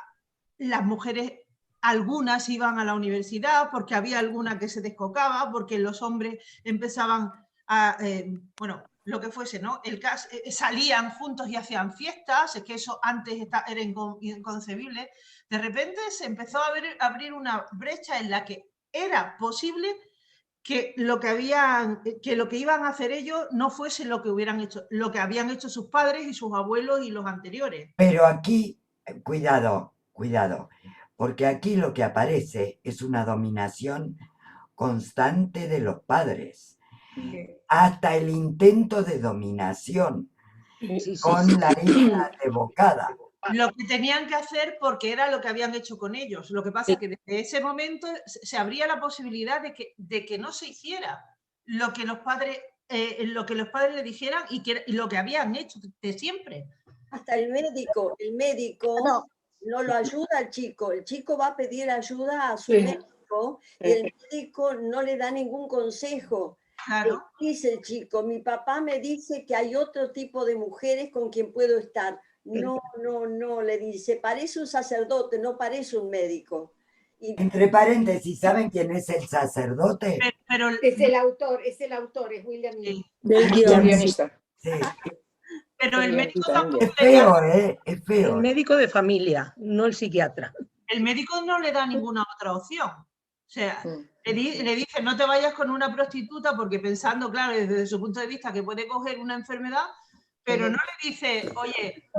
[SPEAKER 4] las mujeres, algunas iban a la universidad, porque había alguna que se descocaba, porque los hombres empezaban a, lo que fuese, ¿no? Salían juntos y hacían fiestas, es que eso antes era inconcebible. De repente se empezó a abrir una brecha en la que era posible que lo que iban a hacer ellos no fuese lo que habían hecho sus padres y sus abuelos y los anteriores.
[SPEAKER 2] Pero aquí, cuidado, porque aquí lo que aparece es una dominación constante de los padres, hasta el intento de dominación con la hija revocada.
[SPEAKER 4] Lo que tenían que hacer porque era lo que habían hecho con ellos. Lo que pasa es que desde ese momento se abría la posibilidad de que no se hiciera lo que los padres le dijeran y lo que habían hecho de siempre.
[SPEAKER 7] Hasta el médico no lo ayuda al chico. El chico va a pedir ayuda a su médico y el médico no le da ningún consejo.
[SPEAKER 4] Claro.
[SPEAKER 7] Dice el chico, mi papá me dice que hay otro tipo de mujeres con quien puedo estar. No, le dice, parece un sacerdote, no parece un médico.
[SPEAKER 2] Entre paréntesis, ¿saben quién es el sacerdote?
[SPEAKER 4] Pero
[SPEAKER 8] es el autor, es William.
[SPEAKER 4] Sí.
[SPEAKER 5] Del
[SPEAKER 9] guionista.
[SPEAKER 2] Sí.
[SPEAKER 4] Pero el médico tampoco
[SPEAKER 2] es feo, es feo.
[SPEAKER 6] El médico de familia, no el psiquiatra.
[SPEAKER 4] El médico no le da ninguna otra opción. O sea, le dice, no te vayas con una prostituta porque pensando, claro, desde su punto de vista que puede coger una enfermedad, pero no le dice, oye,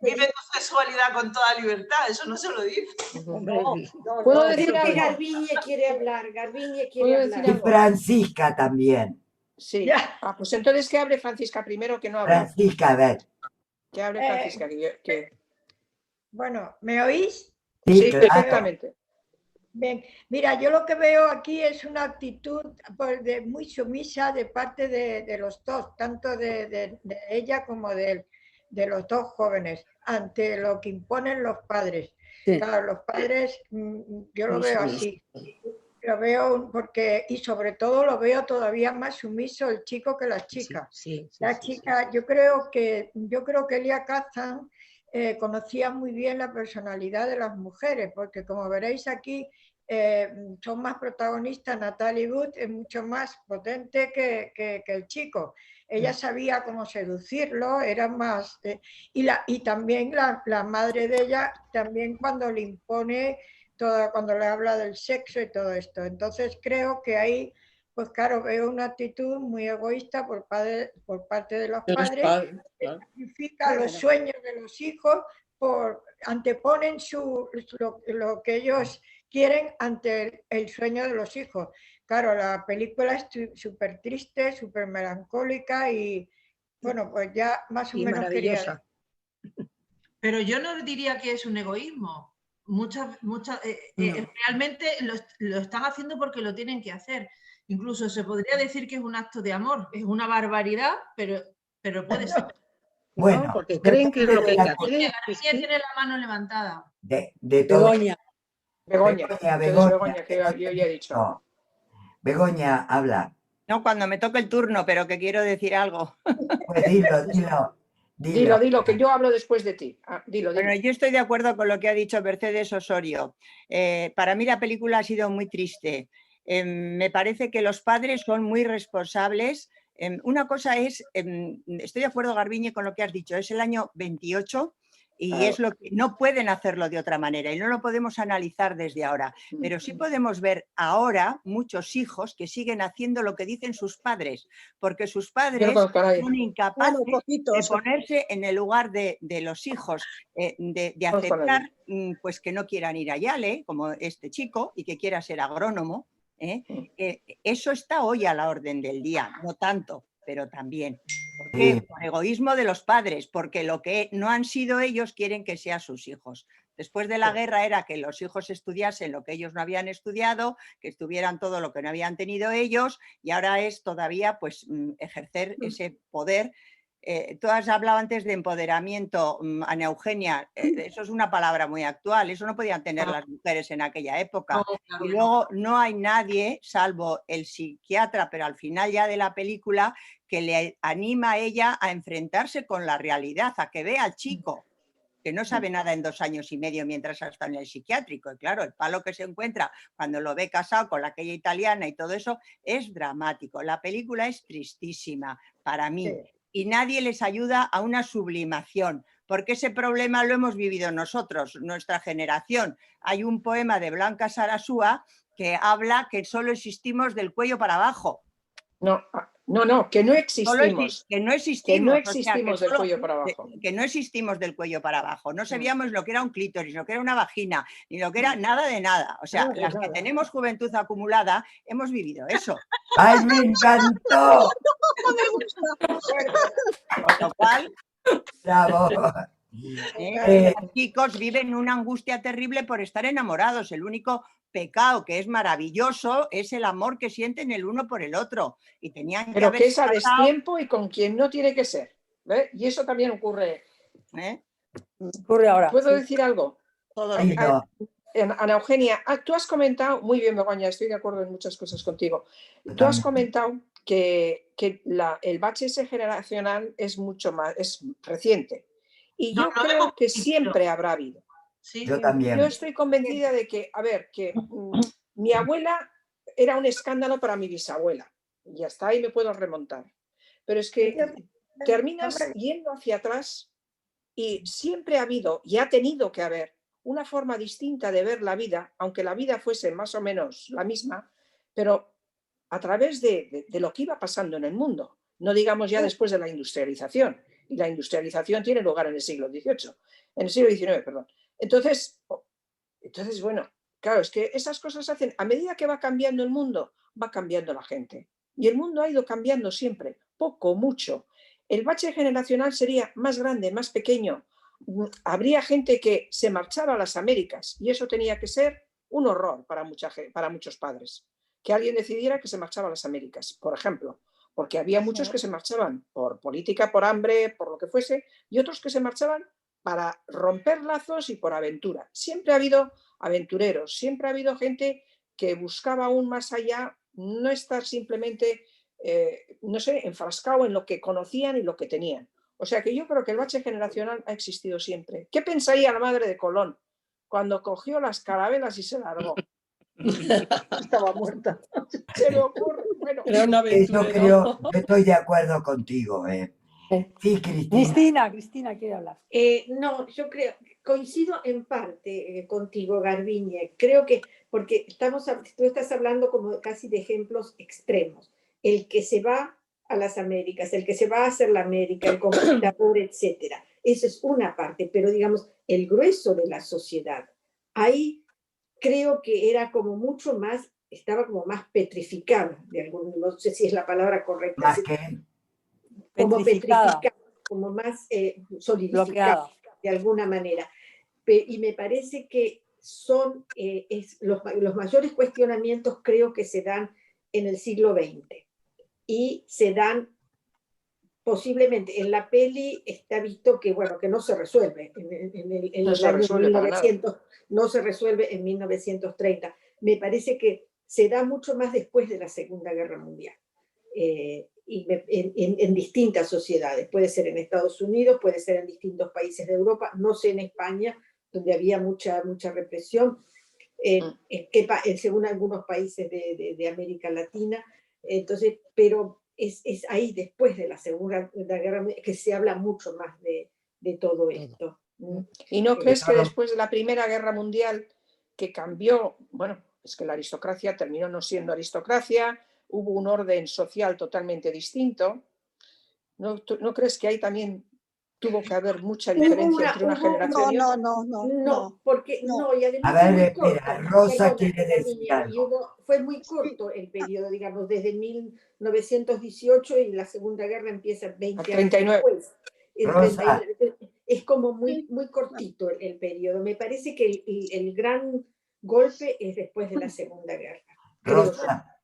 [SPEAKER 4] vive tu sexualidad con toda libertad. Eso no se lo dice.
[SPEAKER 9] ¿Puedo decir
[SPEAKER 8] que
[SPEAKER 9] algo?
[SPEAKER 8] Garbiñe quiere hablar,
[SPEAKER 2] Y Francisca también.
[SPEAKER 9] Sí. Pues entonces que hable Francisca primero, que no habla.
[SPEAKER 2] Francisca, a ver.
[SPEAKER 9] Que hable Francisca.
[SPEAKER 12] Bueno, ¿me oís?
[SPEAKER 2] Sí, claro.
[SPEAKER 9] Perfectamente.
[SPEAKER 12] Bien, mira, yo lo que veo aquí es una actitud muy sumisa de parte de los dos, tanto de ella como de los dos jóvenes, ante lo que imponen los padres. Sí. Claro, los padres, yo lo veo así. Lo veo y sobre todo lo veo todavía más sumiso el chico que la chica. La chica, yo creo que Elia Kazan conocía muy bien la personalidad de las mujeres, porque como veréis aquí, son más protagonistas. Natalie Wood es mucho más potente que el chico. Ella sabía cómo seducirlo, era más... y también la madre de ella, también cuando le impone, cuando le habla del sexo y todo esto. Entonces creo que ahí, pues claro, veo una actitud muy egoísta por parte de los padres, que sacrifica los sueños de los hijos, anteponen lo que ellos quieren ante el sueño de los hijos. Claro, la película es súper triste, súper melancólica y, bueno, pues ya más o menos quería...
[SPEAKER 4] Pero yo no diría que es un egoísmo. Realmente lo están haciendo porque lo tienen que hacer. Incluso se podría decir que es un acto de amor. Es una barbaridad, pero puede ser.
[SPEAKER 2] Bueno,
[SPEAKER 6] porque creen que es lo que hay que hacer.
[SPEAKER 4] García tiene la mano levantada.
[SPEAKER 2] De todo.
[SPEAKER 9] Begoña, que yo ya he dicho.
[SPEAKER 2] No. Begoña, habla.
[SPEAKER 13] No, cuando me toque el turno, pero que quiero decir algo.
[SPEAKER 2] Pues dilo.
[SPEAKER 9] Dilo, que yo hablo después de ti. Dilo.
[SPEAKER 13] Bueno, yo estoy de acuerdo con lo que ha dicho Mercedes Osorio. Para mí la película ha sido muy triste. Me parece que los padres son muy responsables. Una cosa es, estoy de acuerdo, Garbiñe, con lo que has dicho, es el año 28 y es lo que no pueden hacerlo de otra manera y no lo podemos analizar desde ahora, pero sí podemos ver ahora muchos hijos que siguen haciendo lo que dicen sus padres, porque sus padres son incapaces de ponerse en el lugar de los hijos, de aceptar pues que no quieran ir a Yale, como este chico, y que quiera ser agrónomo. Eso está hoy a la orden del día, no tanto, pero también. ¿Por qué? Por egoísmo de los padres, porque lo que no han sido ellos quieren que sean sus hijos. Después de la guerra era que los hijos estudiasen lo que ellos no habían estudiado, que estuvieran todo lo que no habían tenido ellos, y ahora es todavía pues ejercer ese poder. Tú has hablado antes de empoderamiento, Ana Eugenia, eso es una palabra muy actual, eso no podían tener las mujeres en aquella época. Y luego no hay nadie, salvo el psiquiatra, pero al final ya de la película, que le anima a ella a enfrentarse con la realidad, a que vea al chico, que no sabe nada en 2 años y medio mientras está en el psiquiátrico. Y claro, el palo que se encuentra cuando lo ve casado con aquella italiana y todo eso es dramático. La película es tristísima para mí. Sí. Y nadie les ayuda a una sublimación, porque ese problema lo hemos vivido nosotros, nuestra generación. Hay un poema de Blanca Sarasúa que habla que solo existimos del cuello para abajo.
[SPEAKER 9] No, que no existimos.
[SPEAKER 13] Que no existimos del cuello para abajo. Que no existimos del cuello para abajo. No sabíamos lo que era un clítoris, lo que era una vagina, ni lo que era nada de nada. O sea, las que tenemos juventud acumulada hemos vivido eso.
[SPEAKER 2] ¡Ay, me encantó!
[SPEAKER 13] Con lo cual,
[SPEAKER 2] bravo.
[SPEAKER 13] Los chicos viven una angustia terrible por estar enamorados. El único pecado que es maravilloso es el amor que sienten el uno por el otro. Y tenían
[SPEAKER 9] pero que es a destiempo y con quien no tiene que ser. ¿Ve? Y eso también ocurre.
[SPEAKER 3] Ocurre ahora.
[SPEAKER 9] ¿Puedo decir algo? Ana Eugenia, tú has comentado, muy bien, Begoña, estoy de acuerdo en muchas cosas contigo. Tú has comentado que el bache ese generacional es mucho más, es reciente. Y yo creo que siempre habrá habido.
[SPEAKER 2] Sí. Yo también.
[SPEAKER 9] Yo estoy convencida de que, a ver, que mi abuela era un escándalo para mi bisabuela. Y hasta ahí me puedo remontar. Pero es que terminas yendo hacia atrás y siempre ha habido y ha tenido que haber una forma distinta de ver la vida, aunque la vida fuese más o menos la misma, pero a través de lo que iba pasando en el mundo. No digamos ya después de la industrialización. Y la industrialización tiene lugar en el siglo XVIII. En el siglo XIX, perdón. Entonces, bueno, claro, es que esas cosas hacen, a medida que va cambiando el mundo, va cambiando la gente. Y el mundo ha ido cambiando siempre, poco, mucho. El bache generacional sería más grande, más pequeño. Habría gente que se marchaba a las Américas y eso tenía que ser un horror para muchos padres. Que alguien decidiera que se marchaba a las Américas, por ejemplo. Porque había muchos que se marchaban por política, por hambre, por lo que fuese, y otros que se marchaban para romper lazos y por aventura. Siempre ha habido aventureros, siempre ha habido gente que buscaba aún más allá, no estar simplemente, no sé, enfrascado en lo que conocían y lo que tenían. O sea que yo creo que el bache generacional ha existido siempre. ¿Qué pensaría la madre de Colón cuando cogió las carabelas y se largó? Estaba muerta. Se me ocurre. Bueno,
[SPEAKER 10] era una aventura.
[SPEAKER 2] Yo estoy de acuerdo contigo. Sí,
[SPEAKER 3] Cristina quiere hablar.
[SPEAKER 8] No, yo creo, coincido en parte contigo, Garbiñe. Creo que, porque tú estás hablando como casi de ejemplos extremos. El que se va a las Américas, el que se va a hacer la América, el conquistador, etc. Eso es una parte, pero digamos, el grueso de la sociedad, ahí creo que era como mucho más, estaba como más petrificada, no sé si es la palabra correcta.
[SPEAKER 2] ¿Más qué?
[SPEAKER 8] Como petrificada, como más solidificada de alguna manera. Y me parece que son los mayores cuestionamientos creo que se dan en el siglo XX y se dan posiblemente en la peli está visto que bueno que no se resuelve en los años 1900, no se resuelve en 1930. Me parece que se da mucho más después de la Segunda Guerra Mundial. en distintas sociedades. Puede ser en Estados Unidos, puede ser en distintos países de Europa, no sé en España, donde había mucha represión, según algunos países de América Latina. Entonces, pero es ahí después de la Segunda Guerra Mundial que se habla mucho más de todo esto.
[SPEAKER 9] ¿Y no crees que después de la Primera Guerra Mundial, que cambió, bueno, es que la aristocracia terminó no siendo aristocracia, hubo un orden social totalmente distinto? ¿No crees que ahí también tuvo que haber mucha diferencia entre una generación y otra?
[SPEAKER 8] No, porque no, y además
[SPEAKER 2] a ver, espera, Rosa quiere decir algo.
[SPEAKER 8] Fue muy corto el periodo, digamos, desde 1918 y la Segunda Guerra empieza 20 años después.
[SPEAKER 2] Rosa.
[SPEAKER 8] Es como muy cortito el periodo. Me parece que el gran golpe es después de la Segunda Guerra.
[SPEAKER 2] Rosa,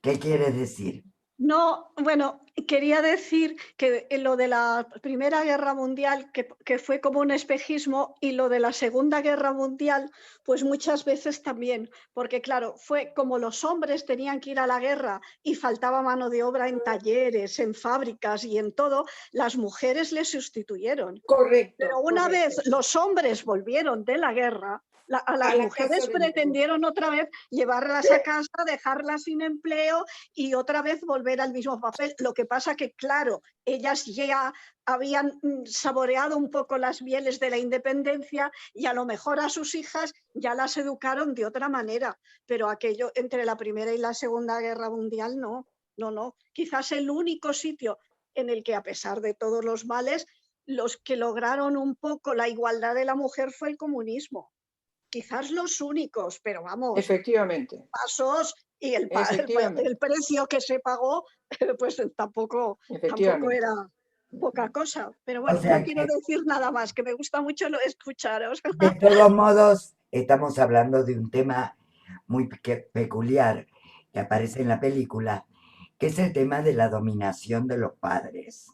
[SPEAKER 2] ¿qué quieres decir?
[SPEAKER 14] No, bueno, quería decir que lo de la Primera Guerra Mundial, que fue como un espejismo, y lo de la Segunda Guerra Mundial, pues muchas veces también, porque claro, fue como los hombres tenían que ir a la guerra y faltaba mano de obra en talleres, en fábricas y en todo, las mujeres les sustituyeron.
[SPEAKER 8] Correcto.
[SPEAKER 14] Pero una vez los hombres volvieron de la guerra, a las mujeres pretendieron otra vez llevarlas a casa, dejarlas sin empleo y otra vez volver al mismo papel. Lo que pasa que, claro, ellas ya habían saboreado un poco las mieles de la independencia y a lo mejor a sus hijas ya las educaron de otra manera, pero aquello entre la Primera y la Segunda Guerra Mundial no. Quizás el único sitio en el que, a pesar de todos los males, los que lograron un poco la igualdad de la mujer fue el comunismo. Quizás los únicos, pero vamos,
[SPEAKER 9] efectivamente,
[SPEAKER 14] pasos y el precio que se pagó, pues tampoco era poca cosa. Pero bueno, no quiero decir nada más, que me gusta mucho escucharos.
[SPEAKER 2] De todos modos, estamos hablando de un tema muy peculiar que aparece en la película, que es el tema de la dominación de los padres.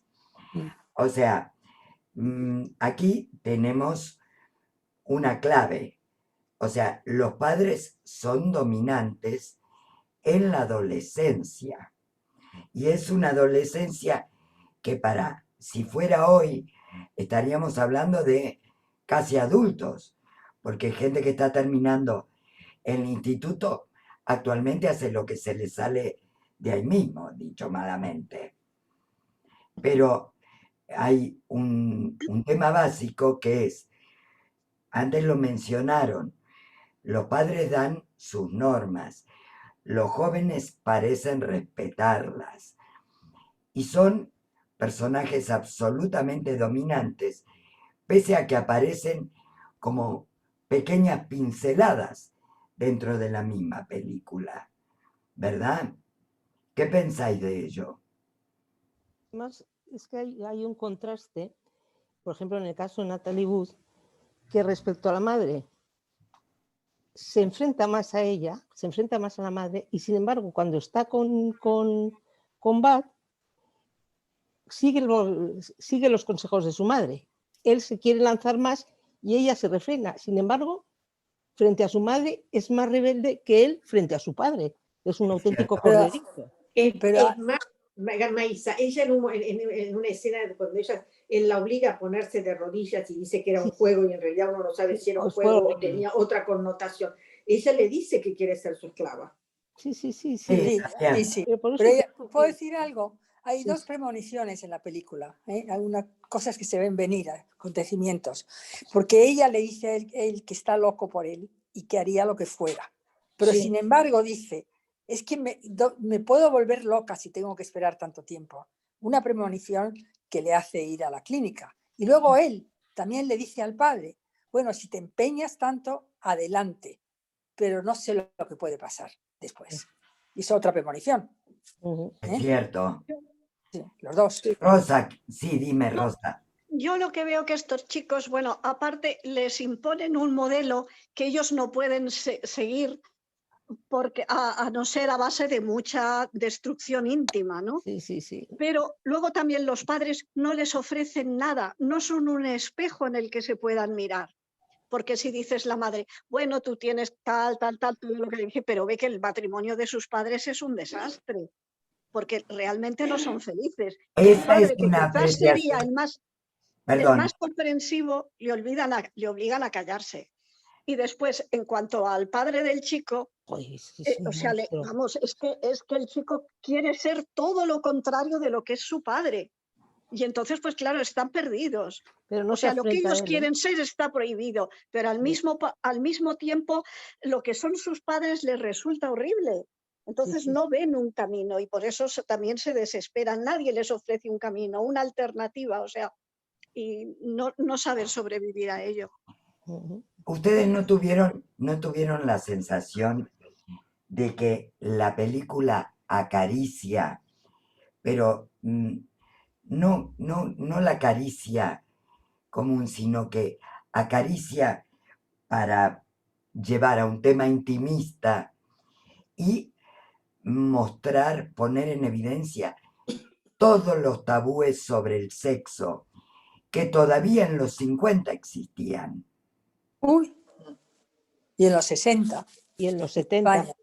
[SPEAKER 2] O sea, aquí tenemos una clave. O sea, los padres son dominantes en la adolescencia. Y es una adolescencia que si fuera hoy, estaríamos hablando de casi adultos, porque gente que está terminando el instituto actualmente hace lo que se le sale de ahí mismo, dicho malamente. Pero hay un tema básico que es, antes lo mencionaron, los padres dan sus normas, los jóvenes parecen respetarlas y son personajes absolutamente dominantes, pese a que aparecen como pequeñas pinceladas dentro de la misma película, ¿verdad? ¿Qué pensáis de ello?
[SPEAKER 15] Además, es que hay un contraste, por ejemplo, en el caso de Natalie Wood, que respecto a la madre, se enfrenta más a ella, se enfrenta más a la madre, y sin embargo, cuando está con Bud, sigue los consejos de su madre. Él se quiere lanzar más y ella se refrena. Sin embargo, frente a su madre es más rebelde que él frente a su padre. Es un auténtico corderito.
[SPEAKER 8] Es más, Maísa, ella en una escena cuando él la obliga a ponerse de rodillas y dice que era un juego y en realidad uno no sabe si era un juego o tenía otra connotación. Ella le dice que quiere ser su esclava.
[SPEAKER 3] Sí. Pero ella, ¿puedo decir algo? Hay dos premoniciones en la película, hay unas cosas que se ven venir, acontecimientos, porque ella le dice a él que está loco por él y que haría lo que fuera, pero sin embargo dice, es que me puedo volver loca si tengo que esperar tanto tiempo. Una premonición que le hace ir a la clínica. Y luego él también le dice al padre, bueno, si te empeñas tanto, adelante, pero no sé lo que puede pasar después. Y es otra premonición.
[SPEAKER 2] Es cierto.
[SPEAKER 3] Sí, los dos.
[SPEAKER 2] Rosa, sí, dime, Rosa.
[SPEAKER 14] Yo lo que veo que estos chicos, bueno, aparte les imponen un modelo que ellos no pueden seguir, porque a no ser a base de mucha destrucción íntima, ¿no?
[SPEAKER 15] Sí.
[SPEAKER 14] Pero luego también los padres no les ofrecen nada, no son un espejo en el que se puedan mirar. Porque si dices la madre, bueno, tú tienes tal, todo lo que le dije, pero ve que el matrimonio de sus padres es un desastre. porque realmente no son felices.
[SPEAKER 2] Esa
[SPEAKER 14] El padre,
[SPEAKER 2] es
[SPEAKER 14] que
[SPEAKER 2] una
[SPEAKER 14] quizás sería
[SPEAKER 2] apreciación.
[SPEAKER 14] el más
[SPEAKER 2] Perdón.
[SPEAKER 14] comprensivo, le obligan a callarse. Y después, en cuanto al padre del chico, o sea, vamos, es que el chico quiere ser todo lo contrario de lo que es su padre. Y entonces, pues claro, están perdidos.
[SPEAKER 15] Pero no
[SPEAKER 14] o sea,
[SPEAKER 15] se
[SPEAKER 14] lo que
[SPEAKER 15] enfrenta a
[SPEAKER 14] ellos
[SPEAKER 15] él,
[SPEAKER 14] quieren ser está prohibido, pero al mismo tiempo lo que son sus padres les resulta horrible. Entonces no ven un camino y por eso también se desesperan. Nadie les ofrece un camino, una alternativa, o sea, y no saber sobrevivir a ello.
[SPEAKER 2] ¿Ustedes no tuvieron la sensación de que la película acaricia, pero no la acaricia común, sino que acaricia para llevar a un tema intimista y mostrar, poner en evidencia todos los tabúes sobre el sexo que todavía en los 50 existían?
[SPEAKER 3] Uy, y en los 60.
[SPEAKER 15] Y en los 70.
[SPEAKER 3] España.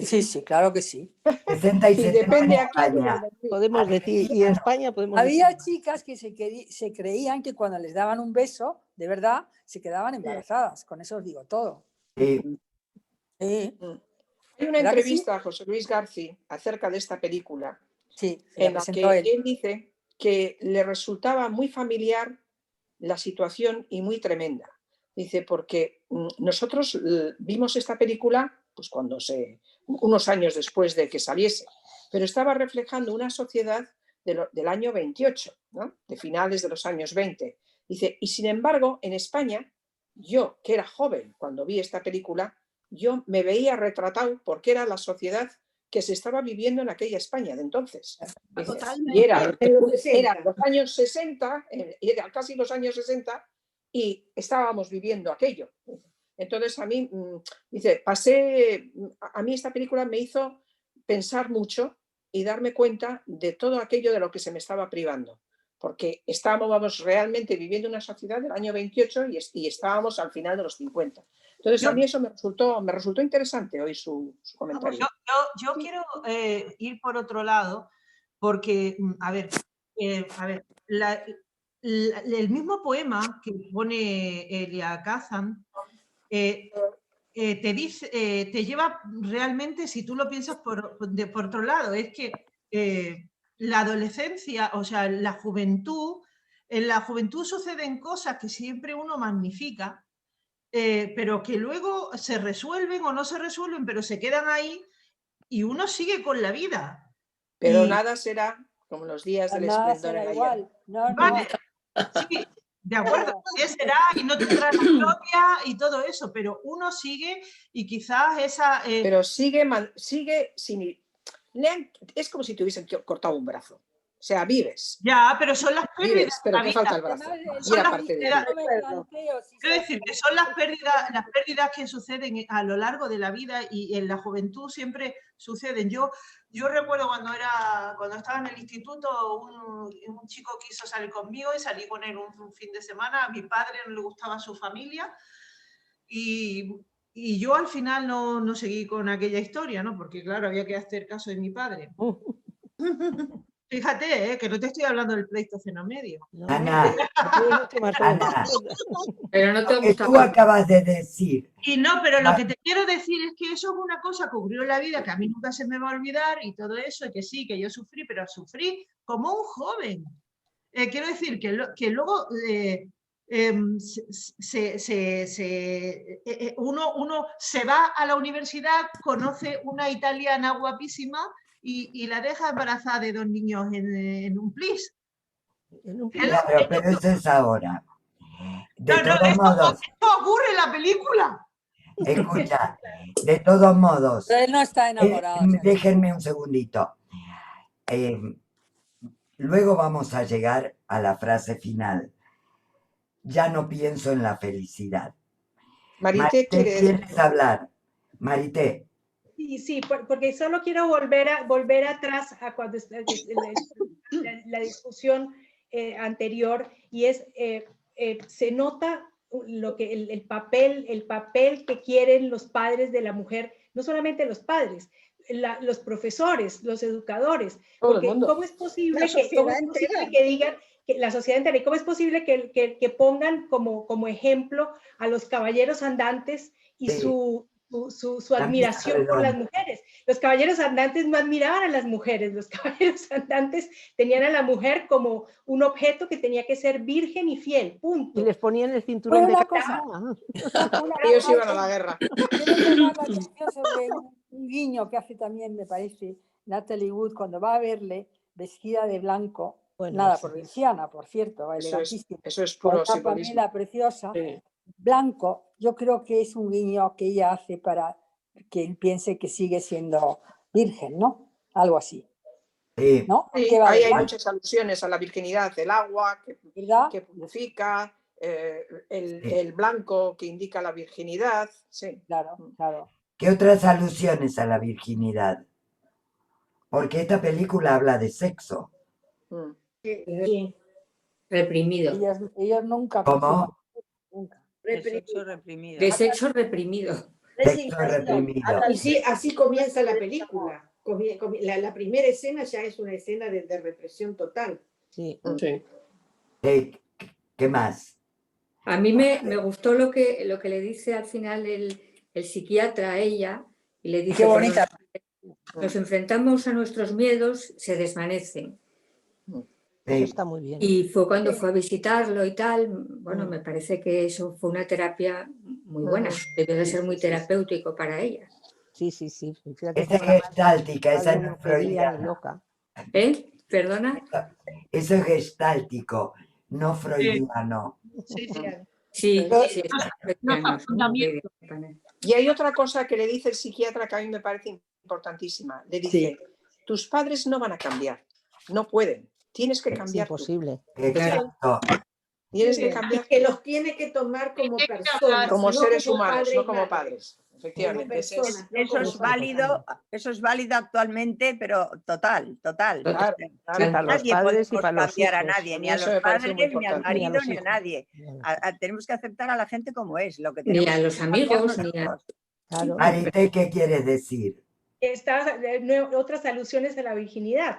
[SPEAKER 3] Sí, claro que sí.
[SPEAKER 2] 60 y 70
[SPEAKER 9] depende
[SPEAKER 2] en
[SPEAKER 9] a quién
[SPEAKER 2] España.
[SPEAKER 15] Podemos decir, y en España podemos
[SPEAKER 3] Había
[SPEAKER 15] decir.
[SPEAKER 3] chicas que se creían que cuando les daban un beso, de verdad, se quedaban embarazadas. Con eso os digo todo.
[SPEAKER 2] Sí.
[SPEAKER 3] Sí.
[SPEAKER 9] Hay una
[SPEAKER 3] ¿Verdad que
[SPEAKER 9] entrevista a José Luis García acerca de esta película,
[SPEAKER 3] sí,
[SPEAKER 9] en la que él dice que le resultaba muy familiar la situación y muy tremenda. Dice, porque nosotros vimos esta película pues unos años después de que saliese, pero estaba reflejando una sociedad del año 28, ¿no? De finales de los años 20. Dice, y sin embargo, en España, yo, que era joven cuando vi esta película, yo me veía retratado porque era la sociedad que se estaba viviendo en aquella España de entonces. Y eran los años 60, era casi los años 60, y estábamos viviendo aquello. Entonces a mí, a mí esta película me hizo pensar mucho y darme cuenta de todo aquello de lo que se me estaba privando, porque estábamos realmente viviendo una sociedad del año 28 y estábamos al final de los 50. Entonces a mí eso me resultó interesante hoy su comentario.
[SPEAKER 4] Yo quiero ir por otro lado, porque, a ver, el mismo poema que pone Elia Kazan te dice, te lleva realmente, si tú lo piensas por otro lado, es que la adolescencia, o sea, en la juventud suceden cosas que siempre uno magnifica, pero que luego se resuelven o no se resuelven, pero se quedan ahí y uno sigue con la vida.
[SPEAKER 9] Pero nada será como los días del esplendor en la hierba.
[SPEAKER 4] Vale, sí, de acuerdo, ¿qué será? Y no tendrá la gloria y todo eso, pero uno sigue y quizás esa...
[SPEAKER 9] Pero sigue sin... Es como si te hubiesen cortado un brazo. O sea, vives.
[SPEAKER 4] Ya, pero son las pérdidas.
[SPEAKER 9] Vives, pero te falta el brazo.
[SPEAKER 4] Son las pérdidas. Quiero decir que son las pérdidas que suceden a lo largo de la vida y en la juventud siempre suceden. Yo recuerdo cuando estaba en el instituto, un chico quiso salir conmigo y salí con él un fin de semana. A mi padre no le gustaba su familia y yo al final no seguí con aquella historia, ¿no? Porque claro, había que hacer caso de mi padre. Fíjate, que no te estoy hablando del Pleistoceno medio.
[SPEAKER 2] Ana,
[SPEAKER 5] pero no te gusta.
[SPEAKER 2] Tú acabas de decir.
[SPEAKER 4] Y no, pero lo que te quiero decir es que eso es una cosa que ocurrió en la vida que a mí nunca se me va a olvidar y todo eso, y que sí, que yo sufrí, pero sufrí como un joven. Quiero decir que luego uno se va a la universidad, conoce una italiana guapísima y la deja embarazada de 2 niños en un plis.
[SPEAKER 2] Claro, pero eso es ahora.
[SPEAKER 4] Esto ocurre en la película.
[SPEAKER 2] Escucha, de todos modos.
[SPEAKER 3] Él no está enamorado.
[SPEAKER 2] Déjenme un segundito. Luego vamos a llegar a la frase final. Ya no pienso en la felicidad.
[SPEAKER 9] Marité,
[SPEAKER 2] ¿quieres hablar? Marité.
[SPEAKER 1] Sí, porque solo quiero volver atrás a cuando la discusión anterior, y es se nota lo que el papel que quieren los padres de la mujer, no solamente los padres, los profesores, los educadores,
[SPEAKER 9] Todo el
[SPEAKER 1] porque
[SPEAKER 9] mundo.
[SPEAKER 1] ¿cómo es posible
[SPEAKER 14] La
[SPEAKER 1] que
[SPEAKER 14] sociedad entera.
[SPEAKER 1] digan, que la sociedad entera, y cómo es posible que pongan como ejemplo a los caballeros andantes y
[SPEAKER 2] Sí.
[SPEAKER 1] su
[SPEAKER 2] La
[SPEAKER 1] admiración
[SPEAKER 2] mesa
[SPEAKER 1] por las
[SPEAKER 2] redonda.
[SPEAKER 1] mujeres? Los caballeros andantes no admiraban a las mujeres, los caballeros andantes tenían a la mujer como un objeto que tenía que ser virgen y fiel, punto.
[SPEAKER 15] Y les ponían el cinturón
[SPEAKER 3] Bueno,
[SPEAKER 15] de
[SPEAKER 3] una
[SPEAKER 15] casa.
[SPEAKER 9] Ellos iban a la guerra.
[SPEAKER 3] Quiero llamar la atención sobre un guiño que hace también, me parece, Natalie Wood cuando va a verle vestida de blanco,
[SPEAKER 15] Bueno,
[SPEAKER 3] nada
[SPEAKER 15] sí.
[SPEAKER 3] provinciana, por cierto,
[SPEAKER 9] Eso
[SPEAKER 3] elegantísima,
[SPEAKER 9] es
[SPEAKER 3] con
[SPEAKER 9] puro
[SPEAKER 3] una
[SPEAKER 9] simbolismo.
[SPEAKER 3] Pamela preciosa,
[SPEAKER 9] Sí.
[SPEAKER 3] blanco. Yo creo que es un guiño que ella hace para que él piense que sigue siendo virgen, ¿no? Algo así,
[SPEAKER 2] Sí.
[SPEAKER 3] ¿no?
[SPEAKER 9] Sí,
[SPEAKER 3] Que va
[SPEAKER 9] ahí
[SPEAKER 3] de
[SPEAKER 9] hay
[SPEAKER 3] blanco,
[SPEAKER 9] muchas alusiones a la virginidad, el agua
[SPEAKER 3] ¿verdad?
[SPEAKER 9] que purifica, el
[SPEAKER 2] Sí.
[SPEAKER 9] blanco que indica la virginidad. Sí.
[SPEAKER 3] Claro, claro.
[SPEAKER 2] ¿Qué otras alusiones a la virginidad? Porque esta película habla de sexo.
[SPEAKER 7] Sí.
[SPEAKER 5] Reprimido.
[SPEAKER 3] Ellos nunca
[SPEAKER 2] ¿Cómo?
[SPEAKER 3] consuman, nunca.
[SPEAKER 5] De sexo reprimido.
[SPEAKER 2] Sexo reprimido.
[SPEAKER 8] Y así comienza la película. La primera escena ya es una escena de represión total.
[SPEAKER 15] Sí.
[SPEAKER 2] ¿Qué más?
[SPEAKER 5] A mí me gustó lo que le dice al final el psiquiatra a ella, y le dice:
[SPEAKER 3] Qué bonita.
[SPEAKER 5] cuando nos enfrentamos a nuestros miedos, se desvanecen.
[SPEAKER 15] Eso está muy bien.
[SPEAKER 5] Y fue cuando fue a visitarlo y tal. Bueno, me parece que eso fue una terapia muy buena. Debió de ser muy terapéutico para ella.
[SPEAKER 15] Sí, sí, sí. Fíjate
[SPEAKER 2] Esa
[SPEAKER 15] que
[SPEAKER 2] es gestáltica, esa
[SPEAKER 15] madre
[SPEAKER 2] no es
[SPEAKER 15] no quería ni
[SPEAKER 2] freudiana.
[SPEAKER 15] loca.
[SPEAKER 5] ¿Perdona?
[SPEAKER 2] Eso es gestáltico, no freudiano.
[SPEAKER 4] Sí, sí.
[SPEAKER 5] Sí,
[SPEAKER 9] Pero-
[SPEAKER 5] sí,
[SPEAKER 4] No, fundamento.
[SPEAKER 9] Y hay otra cosa que le dice el psiquiatra que a mí me parece importantísima. Le dice, tus padres no van a cambiar, no pueden, tienes que
[SPEAKER 15] Es
[SPEAKER 9] cambiar tú.
[SPEAKER 15] imposible.
[SPEAKER 2] Exacto.
[SPEAKER 9] Tienes que cambiar
[SPEAKER 8] Que los tiene que tomar como personas,
[SPEAKER 9] como
[SPEAKER 8] no
[SPEAKER 9] seres
[SPEAKER 8] como
[SPEAKER 9] humanos,
[SPEAKER 8] padre
[SPEAKER 9] no
[SPEAKER 8] y
[SPEAKER 9] como
[SPEAKER 8] madre.
[SPEAKER 9] padres.
[SPEAKER 8] Como
[SPEAKER 9] Efectivamente.
[SPEAKER 8] personas, no
[SPEAKER 13] Eso
[SPEAKER 8] como
[SPEAKER 13] es
[SPEAKER 8] padres.
[SPEAKER 13] válido actualmente, pero total.
[SPEAKER 9] Claro,
[SPEAKER 15] Sí, para los
[SPEAKER 13] Nadie
[SPEAKER 15] padres y
[SPEAKER 13] podemos
[SPEAKER 15] para los
[SPEAKER 13] cambiar a
[SPEAKER 15] hijos.
[SPEAKER 13] nadie,
[SPEAKER 9] A
[SPEAKER 13] ni
[SPEAKER 9] mí
[SPEAKER 13] a
[SPEAKER 9] eso
[SPEAKER 13] los
[SPEAKER 9] me pareció
[SPEAKER 13] padres,
[SPEAKER 9] muy
[SPEAKER 13] ni al
[SPEAKER 9] importante.
[SPEAKER 15] Ni a
[SPEAKER 13] marido,
[SPEAKER 15] los
[SPEAKER 13] ni a
[SPEAKER 15] hijos.
[SPEAKER 13] nadie. Tenemos que aceptar a la gente como es. Lo que
[SPEAKER 5] Ni
[SPEAKER 13] tenemos
[SPEAKER 5] a los
[SPEAKER 13] que cambiar
[SPEAKER 5] amigos, ni a...
[SPEAKER 13] nosotros.
[SPEAKER 15] Claro.
[SPEAKER 2] Marité, ¿qué quieres decir?
[SPEAKER 1] Otras alusiones a la virginidad.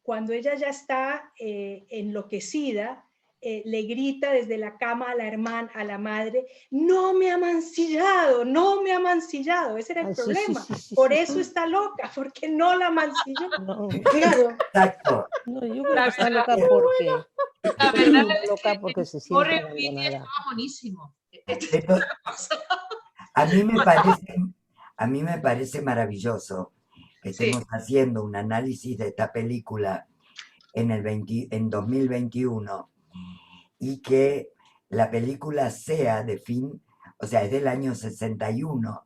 [SPEAKER 1] Cuando ella ya está enloquecida, le grita desde la cama a la hermana, a la madre: no me ha mancillado, no me ha mancillado. Ese era el
[SPEAKER 15] Ay, sí, sí,
[SPEAKER 1] problema.
[SPEAKER 15] sí, sí,
[SPEAKER 1] Por
[SPEAKER 15] sí,
[SPEAKER 1] eso
[SPEAKER 15] sí.
[SPEAKER 1] está loca, porque no la mancilló.
[SPEAKER 15] No,
[SPEAKER 8] Claro.
[SPEAKER 2] Exacto.
[SPEAKER 15] no, yo creo
[SPEAKER 4] La
[SPEAKER 15] que está
[SPEAKER 4] verdad,
[SPEAKER 15] loca porque...
[SPEAKER 4] la
[SPEAKER 15] Está
[SPEAKER 4] verdad
[SPEAKER 15] loca porque se siente
[SPEAKER 4] Warren Beatty
[SPEAKER 15] abandonada.
[SPEAKER 4] estaba buenísimo.
[SPEAKER 2] Esto- a mí me parece maravilloso que estemos haciendo un análisis de esta película en 2021 y que la película sea o sea, es del año 61.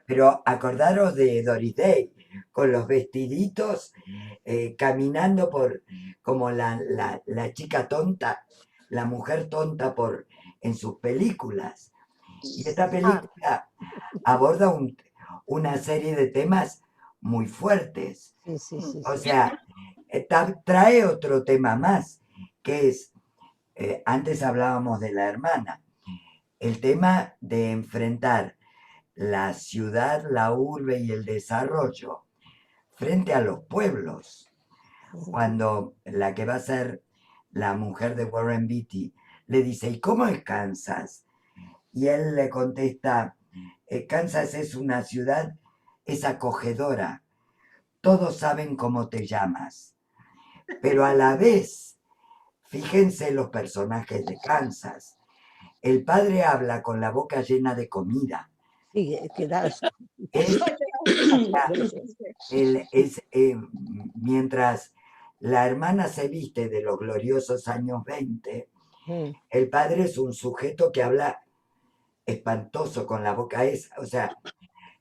[SPEAKER 2] Pero acordaros de Doris Day, con los vestiditos, caminando como la chica tonta, la mujer tonta en sus películas. Y esta película aborda una serie de temas muy fuertes.
[SPEAKER 15] Sí, sí, sí.
[SPEAKER 2] O
[SPEAKER 15] sí.
[SPEAKER 2] sea, trae otro tema más, que es, antes hablábamos de la hermana, el tema de enfrentar la ciudad, la urbe y el desarrollo frente a los pueblos. Cuando la que va a ser la mujer de Warren Beatty le dice: ¿y cómo es Kansas? Y él le contesta: Kansas es una ciudad, es acogedora, todos saben cómo te llamas, pero a la vez, fíjense los personajes de Kansas, el padre habla con la boca llena de comida.
[SPEAKER 15] Sí, que da...
[SPEAKER 2] Mientras la hermana se viste de los gloriosos años 20, el padre es un sujeto que habla espantoso con la boca esa, o sea...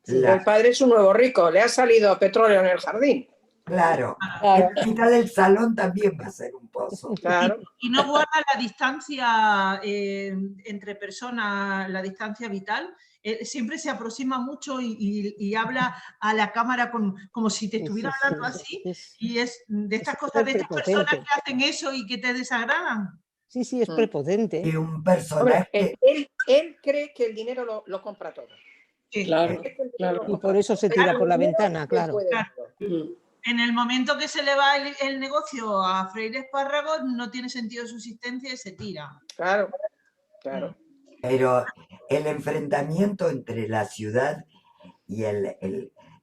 [SPEAKER 9] El padre es un nuevo rico, le ha salido petróleo en el jardín.
[SPEAKER 2] Claro, en la mitad del salón también va a ser un pozo.
[SPEAKER 9] Claro.
[SPEAKER 4] Y no guarda la distancia entre personas, la distancia vital. Siempre se aproxima mucho y habla a la cámara como si te estuviera hablando así. Y es de estas cosas, de estas personas que hacen eso y que te desagradan.
[SPEAKER 15] Sí, sí, es prepotente.
[SPEAKER 2] Y un
[SPEAKER 9] Hombre,
[SPEAKER 2] personaje...
[SPEAKER 9] él cree que el dinero lo compra todo. Claro, claro.
[SPEAKER 15] Y por eso se tira por la ventana, claro.
[SPEAKER 4] En el momento que se le va el negocio a Freire Espárragos, no tiene sentido su existencia y se tira.
[SPEAKER 9] Claro, claro.
[SPEAKER 2] Pero el enfrentamiento entre la ciudad y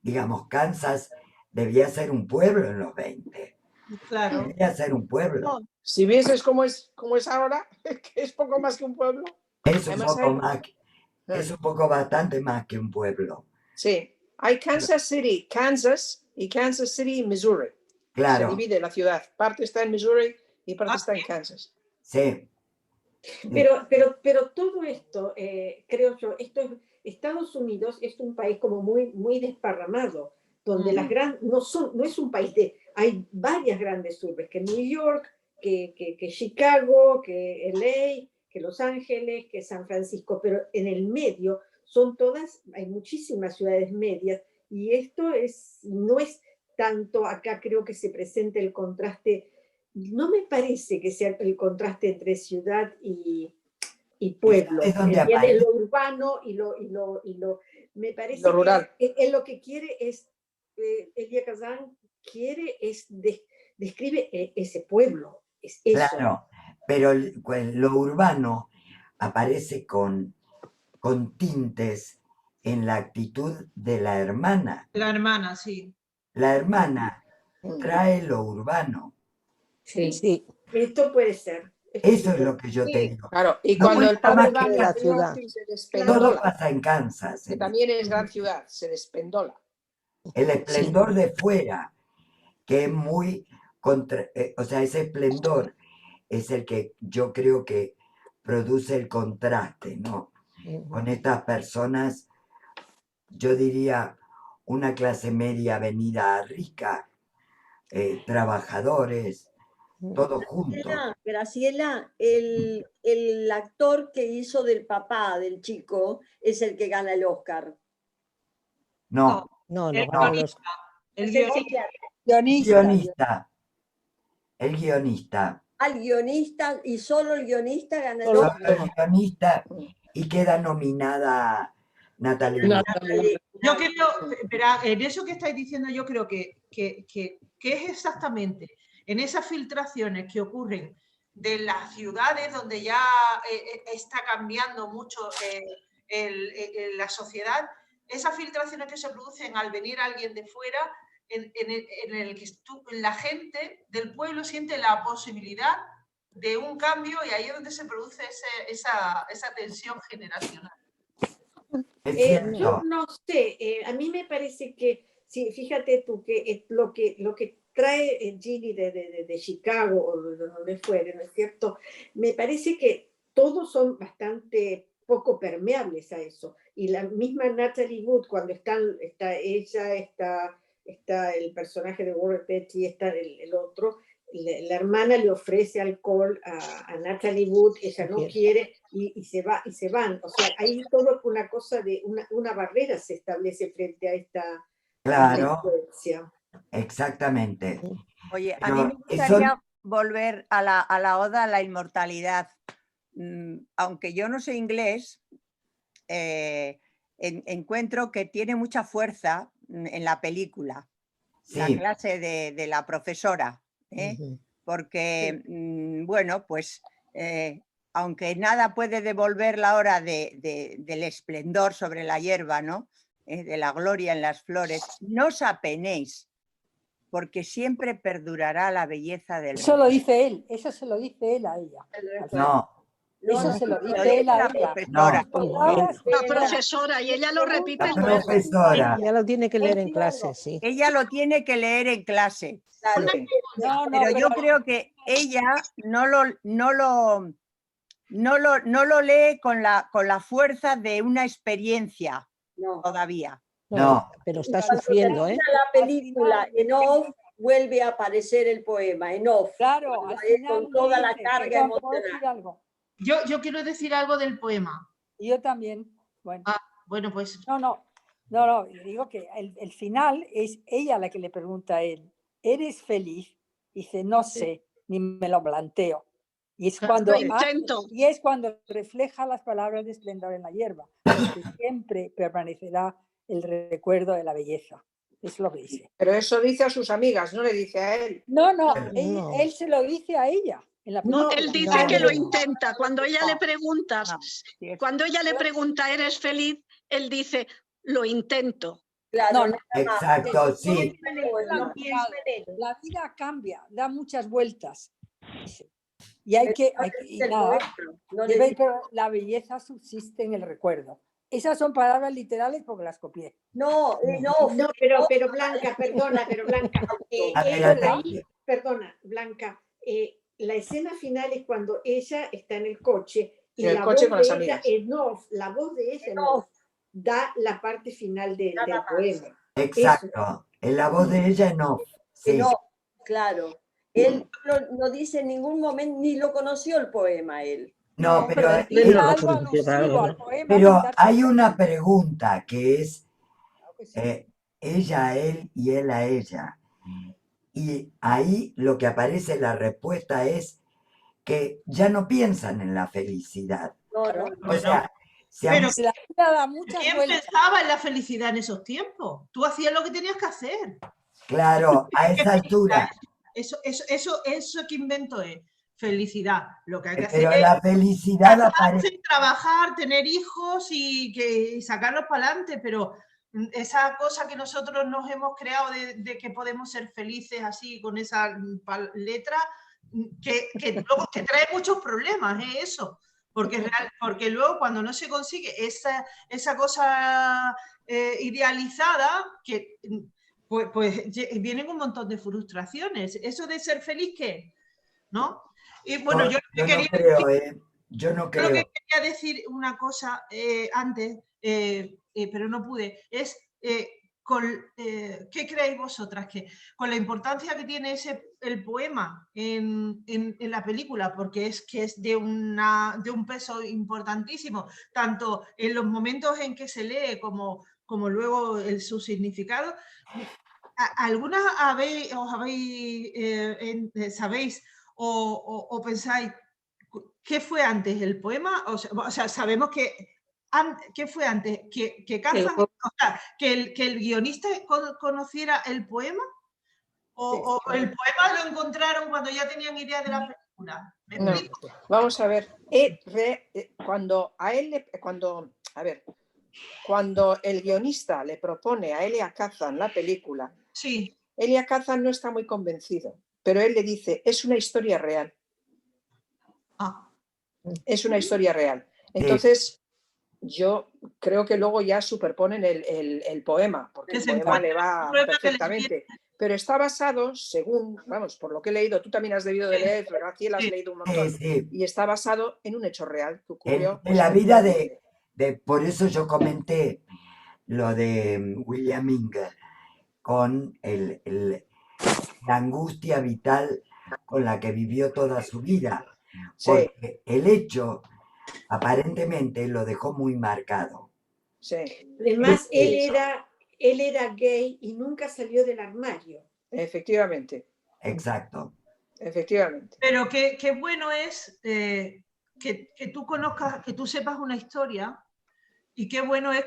[SPEAKER 2] digamos, Kansas debía ser un pueblo en los 20.
[SPEAKER 4] Claro.
[SPEAKER 2] Debía ser un pueblo.
[SPEAKER 9] Si vieses cómo es ahora, que es poco más que un pueblo.
[SPEAKER 2] Es un
[SPEAKER 9] Además,
[SPEAKER 2] poco más, es un poco bastante más que un pueblo.
[SPEAKER 9] Sí, hay Kansas City, Kansas y Kansas City, Missouri.
[SPEAKER 2] Claro.
[SPEAKER 9] Se divide la ciudad. Parte está en Missouri y parte está en Kansas.
[SPEAKER 2] Sí.
[SPEAKER 8] Pero todo esto, creo yo, Estados Unidos es un país como muy desparramado, donde las grandes, no es un país hay varias grandes urbes, que New York, que Chicago, que LA, que Los Ángeles, que San Francisco, pero en el medio hay muchísimas ciudades medias, y esto no es tanto, acá creo que se presenta el contraste. No me parece que sea el contraste entre ciudad y pueblo.
[SPEAKER 2] Es donde
[SPEAKER 8] Tiene lo urbano y lo me parece
[SPEAKER 9] lo rural.
[SPEAKER 8] Que él lo que quiere es, Elia Kazan describe ese pueblo. Es eso.
[SPEAKER 2] Claro, pero lo urbano aparece con tintes en la actitud de la hermana.
[SPEAKER 4] La hermana, sí.
[SPEAKER 2] La hermana trae lo urbano.
[SPEAKER 5] Sí,
[SPEAKER 15] sí.
[SPEAKER 8] Esto puede ser.
[SPEAKER 2] Eso es lo que yo te digo.
[SPEAKER 9] Claro, y
[SPEAKER 2] No
[SPEAKER 9] cuando el
[SPEAKER 2] cuesta
[SPEAKER 9] padre
[SPEAKER 2] más
[SPEAKER 9] va
[SPEAKER 2] que
[SPEAKER 9] a
[SPEAKER 15] la ciudad.
[SPEAKER 9] se
[SPEAKER 2] Todo
[SPEAKER 9] despendola,
[SPEAKER 2] pasa en Kansas.
[SPEAKER 9] que también es gran ciudad, se despendola.
[SPEAKER 2] El esplendor de fuera, que es muy o sea, ese esplendor es el que yo creo que produce el contraste, ¿no? Con estas personas, yo diría, una clase media venida a rica, trabajadores, todos juntos.
[SPEAKER 7] Graciela, el actor que hizo del papá del chico es el que gana el Oscar.
[SPEAKER 2] No,
[SPEAKER 15] No,
[SPEAKER 4] El
[SPEAKER 15] no,
[SPEAKER 4] guionista. El
[SPEAKER 2] guionista. El guionista.
[SPEAKER 7] Al guionista, y solo el guionista gana el
[SPEAKER 2] Solo
[SPEAKER 7] Oscar.
[SPEAKER 2] el guionista, y queda nominada Natalie Wood.
[SPEAKER 4] Yo creo, espera, en eso que estáis diciendo, yo creo que es exactamente en esas filtraciones que ocurren de las ciudades donde ya está cambiando mucho la sociedad, esas filtraciones que se producen al venir alguien de fuera, en el que la gente del pueblo siente la posibilidad de un cambio, y ahí es donde se produce esa tensión generacional.
[SPEAKER 8] Yo no sé, a mí me parece que, sí, fíjate tú, que lo que trae Ginny de Chicago o de donde fuere, ¿no es cierto? Me parece que todos son bastante poco permeables a eso. Y la misma Natalie Wood, cuando está ella, está el personaje de Warren Beatty, está el otro, la hermana le ofrece alcohol a Natalie Wood, ella no quiere y se van. O sea, ahí todo es una cosa de una barrera se establece frente a esta influencia.
[SPEAKER 2] Exactamente.
[SPEAKER 13] Oye, a mí me gustaría volver a la oda a la inmortalidad. Aunque yo no sé inglés, encuentro que tiene mucha fuerza en la película, la clase de la profesora. Porque, bueno, pues aunque nada puede devolver la hora del esplendor sobre la hierba, ¿no? De la gloria en las flores, no os apenéis, porque siempre perdurará la belleza del
[SPEAKER 3] Eso lo dice él, eso se lo dice él a ella.
[SPEAKER 2] No.
[SPEAKER 3] Eso se lo dice él a ella.
[SPEAKER 13] Profesora.
[SPEAKER 14] La profesora, y ella lo repite.
[SPEAKER 2] La profesora.
[SPEAKER 15] Ella lo tiene que leer en clase, sí.
[SPEAKER 13] Ella lo tiene que leer en clase.
[SPEAKER 3] Pero
[SPEAKER 13] yo creo que ella no lo lee con la fuerza de una experiencia todavía.
[SPEAKER 2] No.
[SPEAKER 15] Pero está sufriendo, ¿eh?
[SPEAKER 7] La película en off vuelve a aparecer el poema, en off.
[SPEAKER 3] Claro,
[SPEAKER 7] con toda la carga emocional.
[SPEAKER 4] Yo quiero decir algo del poema.
[SPEAKER 3] Yo también. Bueno,
[SPEAKER 4] bueno pues.
[SPEAKER 3] No, digo que el final es ella la que le pregunta a él, ¿eres feliz? Dice, no sé, ni me lo planteo. Y es cuando,
[SPEAKER 14] Lo intento.
[SPEAKER 3] y es cuando refleja las palabras de Esplendor en la hierba, porque siempre permanecerá el recuerdo de la belleza. Es lo que dice.
[SPEAKER 9] Pero eso dice a sus amigas, no le dice a él.
[SPEAKER 3] No, no,
[SPEAKER 5] No.
[SPEAKER 3] él se lo dice a ella. En la
[SPEAKER 14] No,
[SPEAKER 3] película.
[SPEAKER 14] él dice que lo
[SPEAKER 3] No.
[SPEAKER 14] intenta. Cuando ella le pregunta, ¿eres feliz? Él dice, lo intento.
[SPEAKER 7] Claro,
[SPEAKER 3] No,
[SPEAKER 2] Exacto, sí.
[SPEAKER 1] No pienso en ello.
[SPEAKER 3] La vida cambia, da muchas vueltas. Dice. Y hay que y nada, pero la belleza subsiste en el recuerdo. Esas son palabras literales porque las copié.
[SPEAKER 7] No,
[SPEAKER 8] pero Blanca, perdona, perdona, Blanca, la escena final es cuando ella está en el coche y
[SPEAKER 9] En el
[SPEAKER 8] la
[SPEAKER 9] coche
[SPEAKER 8] voz
[SPEAKER 9] con
[SPEAKER 8] de
[SPEAKER 9] las
[SPEAKER 8] ella
[SPEAKER 9] amigas.
[SPEAKER 8] en off, la voz de ella en off da la parte final del poema.
[SPEAKER 2] Exacto. En la voz de ella no. Sí.
[SPEAKER 7] No, claro. Él no dice en ningún momento, ni lo conoció el poema él.
[SPEAKER 2] No, pero hay una pregunta que es ella a él y él a ella. Y ahí lo que aparece, la respuesta es que ya no piensan en la felicidad. O sea,
[SPEAKER 4] pero ¿quién pensaba en la felicidad en esos tiempos? Tú hacías lo que tenías que hacer.
[SPEAKER 2] Claro, a esa altura.
[SPEAKER 4] Eso que invento es felicidad. Lo que hay que hacer
[SPEAKER 2] Pero la felicidad
[SPEAKER 4] es trabajar, tener hijos y sacarlos para adelante, pero esa cosa que nosotros nos hemos creado de que podemos ser felices así con esa letra, que luego te trae muchos problemas, eso. Porque luego cuando no se consigue esa cosa idealizada, que pues vienen un montón de frustraciones. Eso de ser feliz, ¿qué? ¿No? Y bueno, yo no quería decir una cosa antes, pero no pude, es ¿qué creéis vosotras? Que con la importancia que tiene el poema en la película, porque es que es de un peso importantísimo, tanto en los momentos en que se lee como luego su significado. ¿Algunas sabéis o pensáis qué fue antes, el poema? O sea, sabemos ¿qué fue antes? ¿Que Kazan, que el guionista conociera el poema? ¿O el poema lo encontraron cuando ya tenían idea de la película?
[SPEAKER 9] No. Vamos a ver, cuando el guionista le propone a Elia Kazan la película,
[SPEAKER 4] sí.
[SPEAKER 9] Elia Kazan no está muy convencido, pero él le dice, es una historia real. Es una historia real. Entonces, yo creo que luego ya superponen el poema, porque el poema le va perfectamente. Pero está basado, según, vamos, por lo que he leído, tú también has debido de leer, Graciela, has leído un montón, y está basado en un hecho real que ocurrió.
[SPEAKER 2] En la vida por eso yo comenté lo de William Inge con la angustia vital con la que vivió toda su vida, porque el hecho aparentemente lo dejó muy marcado.
[SPEAKER 8] Además, él era gay y nunca salió del armario.
[SPEAKER 9] Efectivamente.
[SPEAKER 2] Exacto.
[SPEAKER 9] Efectivamente.
[SPEAKER 4] Pero qué bueno es que tú conozcas, que tú sepas una historia, y qué bueno es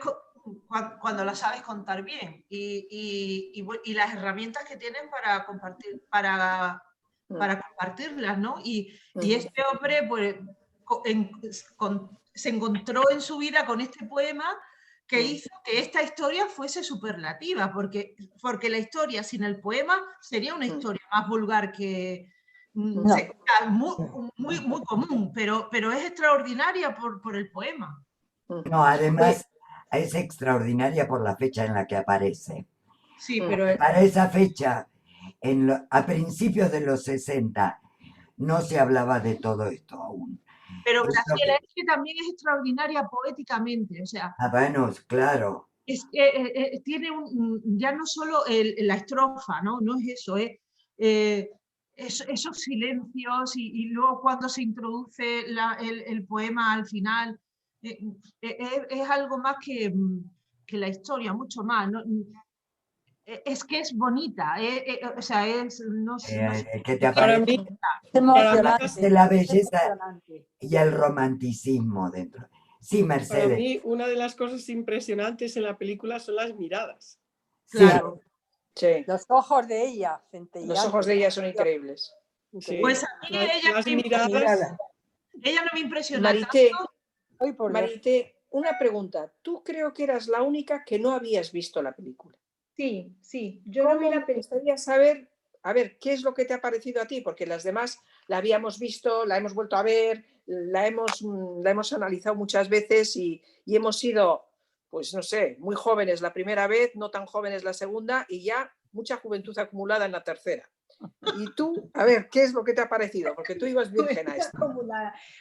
[SPEAKER 4] cuando la sabes contar bien y las herramientas que tienen para compartirlas, ¿no? Y este hombre pues, se encontró en su vida con este poema que hizo que esta historia fuese superlativa, porque la historia sin el poema sería una historia más vulgar que muy común, pero es extraordinaria por el poema.
[SPEAKER 2] No, además es extraordinaria por la fecha en la que aparece.
[SPEAKER 4] Sí, pero
[SPEAKER 2] para esa fecha, a principios de los 60, no se hablaba de todo esto aún.
[SPEAKER 4] Pero Graciela, es que también es extraordinaria poéticamente, o sea...
[SPEAKER 2] bueno, claro.
[SPEAKER 4] Tiene ya no solo la estrofa, ¿no? No es eso, esos silencios y luego cuando se introduce el poema al final, es algo más que la historia, mucho más, ¿no? es que es bonita, o sea, no sé.
[SPEAKER 2] ¿Qué te
[SPEAKER 10] Para
[SPEAKER 2] aparece?
[SPEAKER 10] mí,
[SPEAKER 2] De la belleza y el romanticismo dentro. Sí,
[SPEAKER 10] para
[SPEAKER 2] Mercedes.
[SPEAKER 10] mí, una de las cosas impresionantes en la película son las miradas.
[SPEAKER 3] Claro.
[SPEAKER 9] Sí.
[SPEAKER 3] Los ojos de ella,
[SPEAKER 9] Los
[SPEAKER 3] centelleantes.
[SPEAKER 9] ojos de ella son increíbles.
[SPEAKER 10] Sí,
[SPEAKER 4] Pues a mí
[SPEAKER 10] las
[SPEAKER 4] ella
[SPEAKER 10] miradas.
[SPEAKER 4] no me impresiona
[SPEAKER 9] Marité,
[SPEAKER 4] tanto.
[SPEAKER 9] Marité, una pregunta. Tú creo que eras la única que no habías visto la película.
[SPEAKER 1] Sí, sí, yo no vi la
[SPEAKER 9] película. Me gustaría saber, a ver, ¿qué es lo que te ha parecido a ti? Porque las demás la habíamos visto, la hemos vuelto a ver, la hemos analizado muchas veces y hemos sido, pues no sé, muy jóvenes la primera vez, no tan jóvenes la segunda y ya mucha juventud acumulada en la tercera. Y tú, a ver, ¿qué es lo que te ha parecido? Porque tú ibas virgen a esto.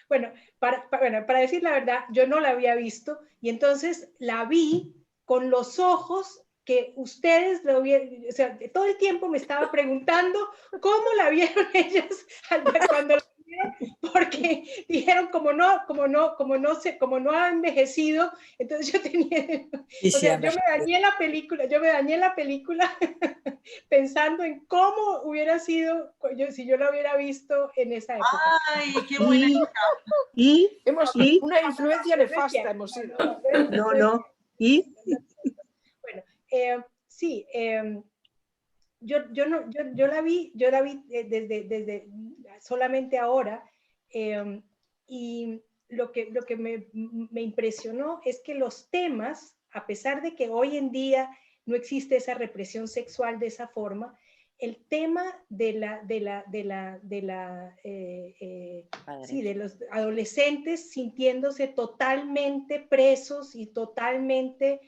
[SPEAKER 1] Bueno, para decir la verdad, yo no la había visto y entonces la vi con los ojos que ustedes lo vieron, o sea, todo el tiempo me estaba preguntando cómo la vieron ellas cuando la vieron, porque dijeron como no ha envejecido, entonces yo tenía, o sea, yo me dañé la película pensando en cómo hubiera sido si yo la hubiera visto en esa época.
[SPEAKER 4] ¡Ay, qué buena!
[SPEAKER 9] Una influencia nefasta hemos sido.
[SPEAKER 6] No. ¿Y?
[SPEAKER 1] Bueno, sí, yo la vi desde solamente ahora, y lo que me impresionó es que los temas, a pesar de que hoy en día no existe esa represión sexual de esa forma, el tema de los adolescentes sintiéndose totalmente presos y totalmente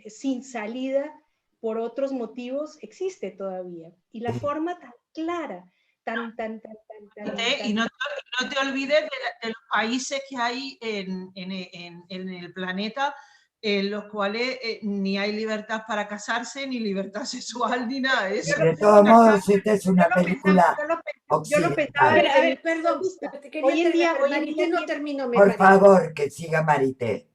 [SPEAKER 1] sin salida por otros motivos existe todavía. Y la forma tan clara,
[SPEAKER 4] y no te olvides de los países que hay en el planeta en los cuales ni hay libertad para casarse, ni libertad sexual, ni nada de eso.
[SPEAKER 2] De todos modos, esta es una película occidental.
[SPEAKER 8] A ver, perdón, hoy en día Marité no terminó.
[SPEAKER 2] Por favor, que siga Marité.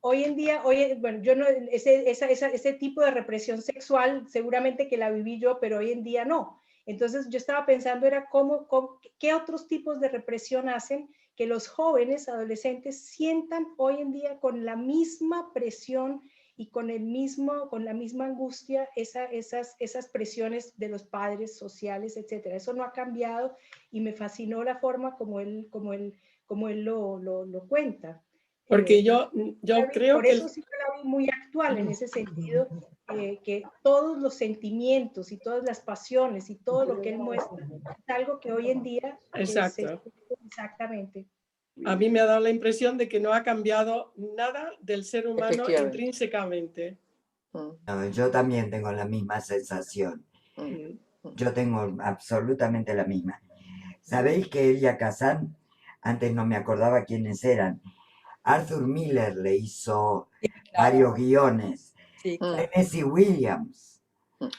[SPEAKER 1] Hoy en día, bueno, yo no, ese tipo de represión sexual seguramente que la viví yo, pero hoy en día no. Entonces yo estaba pensando era qué otros tipos de represión hacen que los jóvenes adolescentes sientan hoy en día con la misma presión y con la misma angustia esas presiones de los padres sociales, etcétera. Eso no ha cambiado y me fascinó la forma como él lo cuenta.
[SPEAKER 10] Porque yo creo
[SPEAKER 1] por
[SPEAKER 10] que...
[SPEAKER 1] eso sí que la vi muy actual en ese sentido, que todos los sentimientos y todas las pasiones y todo lo que él muestra es algo que hoy en día
[SPEAKER 10] Exacto.
[SPEAKER 1] Exactamente.
[SPEAKER 10] A mí me ha dado la impresión de que no ha cambiado nada del ser humano intrínsecamente.
[SPEAKER 2] No, yo también tengo la misma sensación. Yo tengo absolutamente la misma. ¿Sabéis que Elia Kazan, antes no me acordaba quiénes eran? Arthur Miller le hizo varios guiones.
[SPEAKER 3] Sí,
[SPEAKER 2] claro. Tennessee Williams.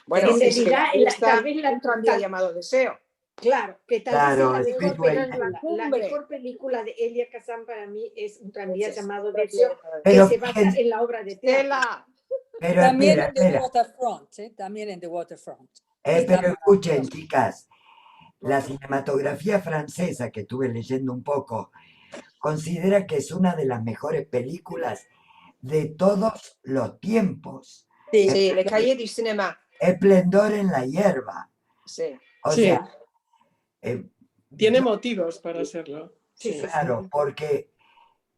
[SPEAKER 9] Bueno,
[SPEAKER 8] es que
[SPEAKER 9] tal vez un tranvía llamado Deseo.
[SPEAKER 8] Claro, que tal vez la
[SPEAKER 9] cumbre.
[SPEAKER 8] mejor película de Elia Kazan para mí es Un tranvía llamado
[SPEAKER 9] tranvía
[SPEAKER 8] Deseo,
[SPEAKER 2] Pero
[SPEAKER 8] que se basa en la obra de teatro.
[SPEAKER 2] Pero
[SPEAKER 3] también
[SPEAKER 2] espera,
[SPEAKER 3] en The Waterfront, también en The Waterfront.
[SPEAKER 2] Pero escuchen, chicas, la cinematografía francesa, que estuve leyendo un poco, considera que es una de las mejores películas de todos los tiempos.
[SPEAKER 9] Sí, Le Cahiers du Cinéma.
[SPEAKER 2] Esplendor en la hierba.
[SPEAKER 9] Sí.
[SPEAKER 2] O sea,
[SPEAKER 10] tiene motivos para hacerlo.
[SPEAKER 2] Sí, claro, porque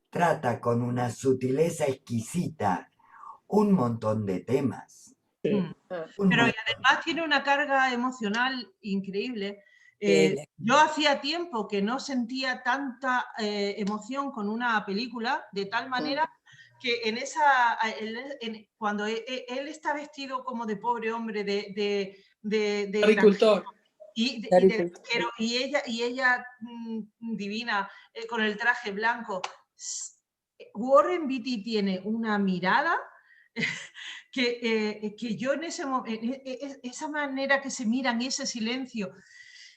[SPEAKER 2] trata con una sutileza exquisita un montón de temas.
[SPEAKER 4] Pero además tiene una carga emocional increíble. Yo hacía tiempo que no sentía tanta emoción con una película, de tal manera que cuando él está vestido como de pobre hombre de
[SPEAKER 10] agricultor
[SPEAKER 4] y ella divina con el traje blanco. Warren Beatty tiene una mirada que yo en ese momento, esa manera que se miran, ese silencio,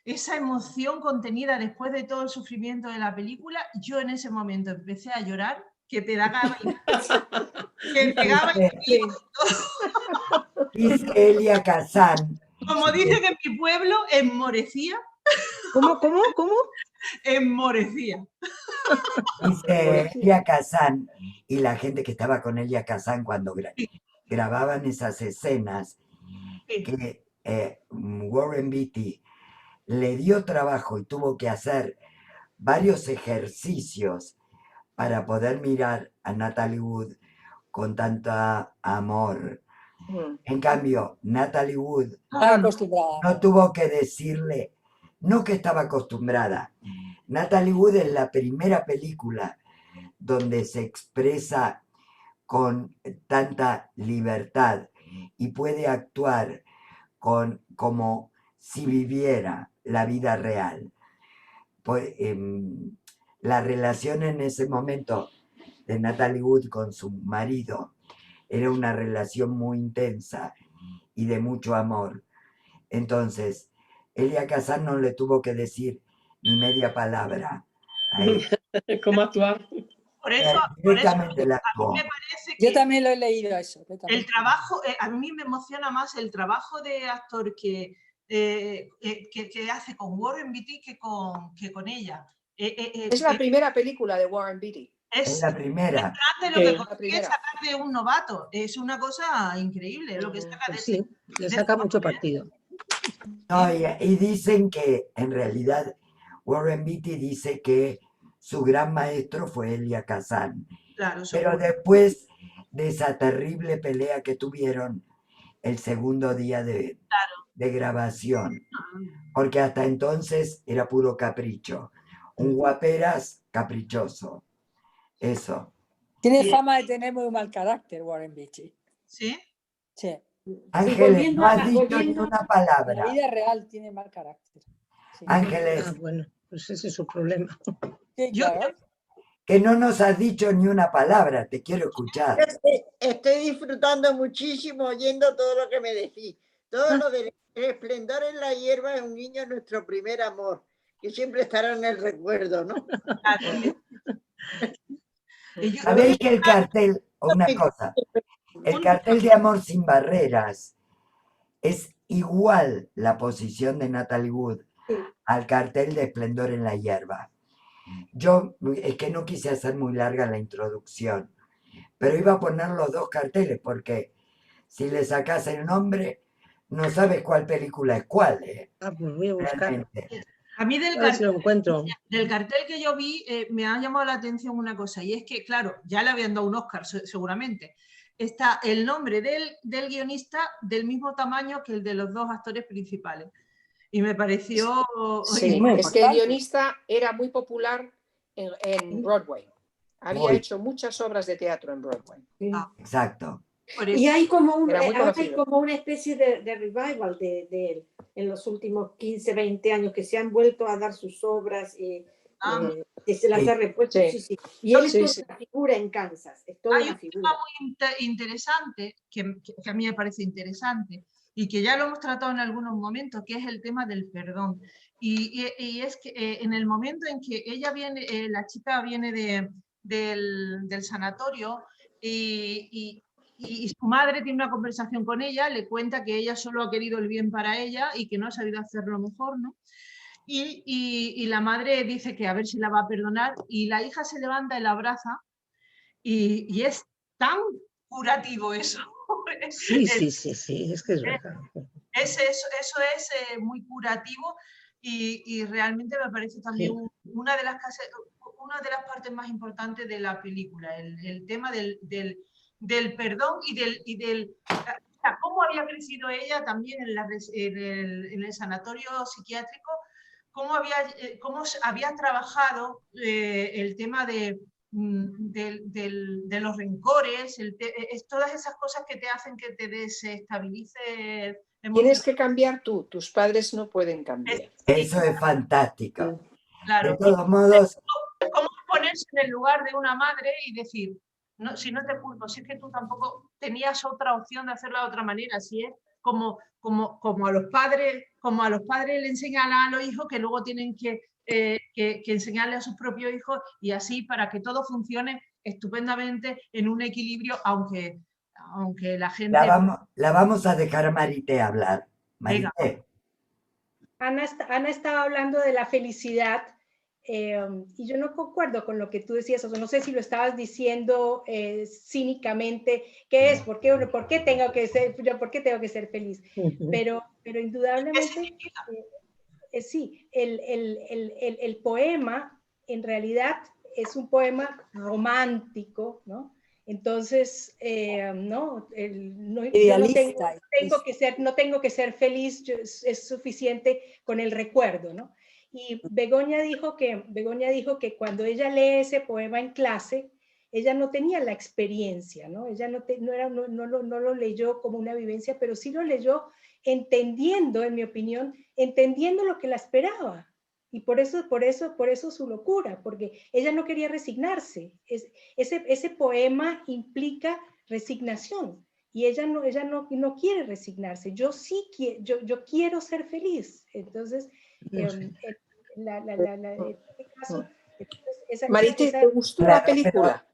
[SPEAKER 4] esa emoción contenida después de todo el sufrimiento de la película, yo en ese momento empecé a llorar, que pegaba y
[SPEAKER 2] Dice Elia Kazan.
[SPEAKER 4] Como dicen en mi pueblo, enmorecía.
[SPEAKER 9] ¿Cómo?
[SPEAKER 4] Enmorecía.
[SPEAKER 2] Dice Elia Kazan y la gente que estaba con Elia Kazan cuando grababan esas escenas, que Warren Beatty le dio trabajo y tuvo que hacer varios ejercicios para poder mirar a Natalie Wood con tanto amor. En cambio, Natalie Wood no tuvo que decirle, no que estaba acostumbrada. Natalie Wood es la primera película donde se expresa con tanta libertad y puede actuar como si viviera la vida real. Pues, la relación en ese momento de Natalie Wood con su marido era una relación muy intensa y de mucho amor. Entonces, Elia Kazan no le tuvo que decir ni media palabra a él.
[SPEAKER 10] ¿Cómo actuar?
[SPEAKER 4] Por eso a mí me parece que
[SPEAKER 3] yo también lo he leído eso.
[SPEAKER 4] El trabajo, a mí me emociona más el trabajo de actor que hace con Warren Beatty que con ella.
[SPEAKER 9] Es la primera película de Warren Beatty.
[SPEAKER 2] Es la primera.
[SPEAKER 4] Es lo que consigue sacar de un novato. Es una cosa increíble lo que saca de
[SPEAKER 6] sí, le saca mucho partido.
[SPEAKER 2] No, y dicen que en realidad Warren Beatty dice que su gran maestro fue Elia Kazan.
[SPEAKER 4] Claro,
[SPEAKER 2] pero después de esa terrible pelea que tuvieron el segundo día de grabación, porque hasta entonces era puro capricho, un guaperas caprichoso, eso.
[SPEAKER 3] Tiene fama de tener muy mal carácter Warren Beatty.
[SPEAKER 4] ¿Sí?
[SPEAKER 3] Sí.
[SPEAKER 2] Ángeles, no has dicho ni una palabra.
[SPEAKER 3] En la vida real tiene mal carácter. Sí.
[SPEAKER 2] Ángeles.
[SPEAKER 6] Bueno, pues ese es su problema.
[SPEAKER 3] Sí, claro.
[SPEAKER 2] Que no nos has dicho ni una palabra, te quiero escuchar.
[SPEAKER 16] Estoy disfrutando muchísimo oyendo todo lo que me decís. Todo lo del esplendor en la hierba es un niño nuestro primer amor, que siempre estará en el recuerdo, ¿no?
[SPEAKER 2] ¿Sabéis que el cartel, una cosa, el cartel de Amor sin Barreras es igual la posición de Natalie Wood al cartel de Esplendor en la hierba? Yo es que no quise hacer muy larga la introducción, pero iba a poner los dos carteles porque si le sacas el nombre no sabes cuál película es cuál.
[SPEAKER 6] Pues voy a buscar.
[SPEAKER 4] A mí del cartel que yo vi me ha llamado la atención una cosa, y es que, claro, ya le habían dado un Oscar seguramente. Está el nombre del guionista del mismo tamaño que el de los dos actores principales. Y me pareció...
[SPEAKER 9] Sí, es que el guionista era muy popular en Broadway. Había hecho muchas obras de teatro en Broadway.
[SPEAKER 2] Exacto.
[SPEAKER 8] Y hay como, una especie de revival de él en los últimos 15, 20 años, que se han vuelto a dar sus obras y que se las ha repuesto. Sí. Sí. Y él es toda una figura en Kansas. Es toda una figura.
[SPEAKER 4] Tema muy interesante, que a mí me parece interesante, y que ya lo hemos tratado en algunos momentos, que es el tema del perdón. Y es que en el momento en que ella viene, la chica viene del sanatorio y su madre tiene una conversación con ella, le cuenta que ella solo ha querido el bien para ella y que no ha sabido hacerlo mejor, ¿no? Y la madre dice que a ver si la va a perdonar, y la hija se levanta y la abraza, y es tan curativo eso.
[SPEAKER 6] Sí, es que es verdad.
[SPEAKER 4] Eso es muy curativo y realmente me parece también una de las partes más importantes de la película, el tema del perdón y del cómo había crecido ella también en el sanatorio psiquiátrico, cómo había trabajado el tema de los rencores, todas esas cosas que te hacen que te desestabilices.
[SPEAKER 9] Tienes que cambiar tú, tus padres no pueden cambiar.
[SPEAKER 2] Eso es fantástico.
[SPEAKER 4] Claro.
[SPEAKER 2] De todos modos...
[SPEAKER 4] ¿Cómo ponerse en el lugar de una madre y decir, no, si no te culpo, si es que tú tampoco tenías otra opción de hacerlo de otra manera, si es como a los padres le enseñan a los hijos que luego tienen que enseñarle a sus propios hijos, y así para que todo funcione estupendamente en un equilibrio, aunque aunque la gente...
[SPEAKER 2] La vamos a dejar a Marité hablar. Marité.
[SPEAKER 1] Ana estaba hablando de la felicidad y yo no concuerdo con lo que tú decías, o sea, no sé si lo estabas diciendo cínicamente, ¿qué es? ¿Por qué tengo que ser feliz? Pero indudablemente, sí, el poema en realidad es un poema romántico, ¿no? Entonces, no, yo no tengo que ser feliz, es suficiente con el recuerdo, ¿no? Y Begoña dijo que cuando ella lee ese poema en clase, ella no tenía la experiencia, ¿no? Ella no lo leyó como una vivencia, pero sí lo leyó entendiendo, en mi opinión, entendiendo lo que la esperaba. Y por eso su locura, porque ella no quería resignarse. Ese poema implica resignación y ella no quiere resignarse. Yo sí yo quiero ser feliz. Entonces, en este caso,
[SPEAKER 9] Marité, ¿te gustó la película?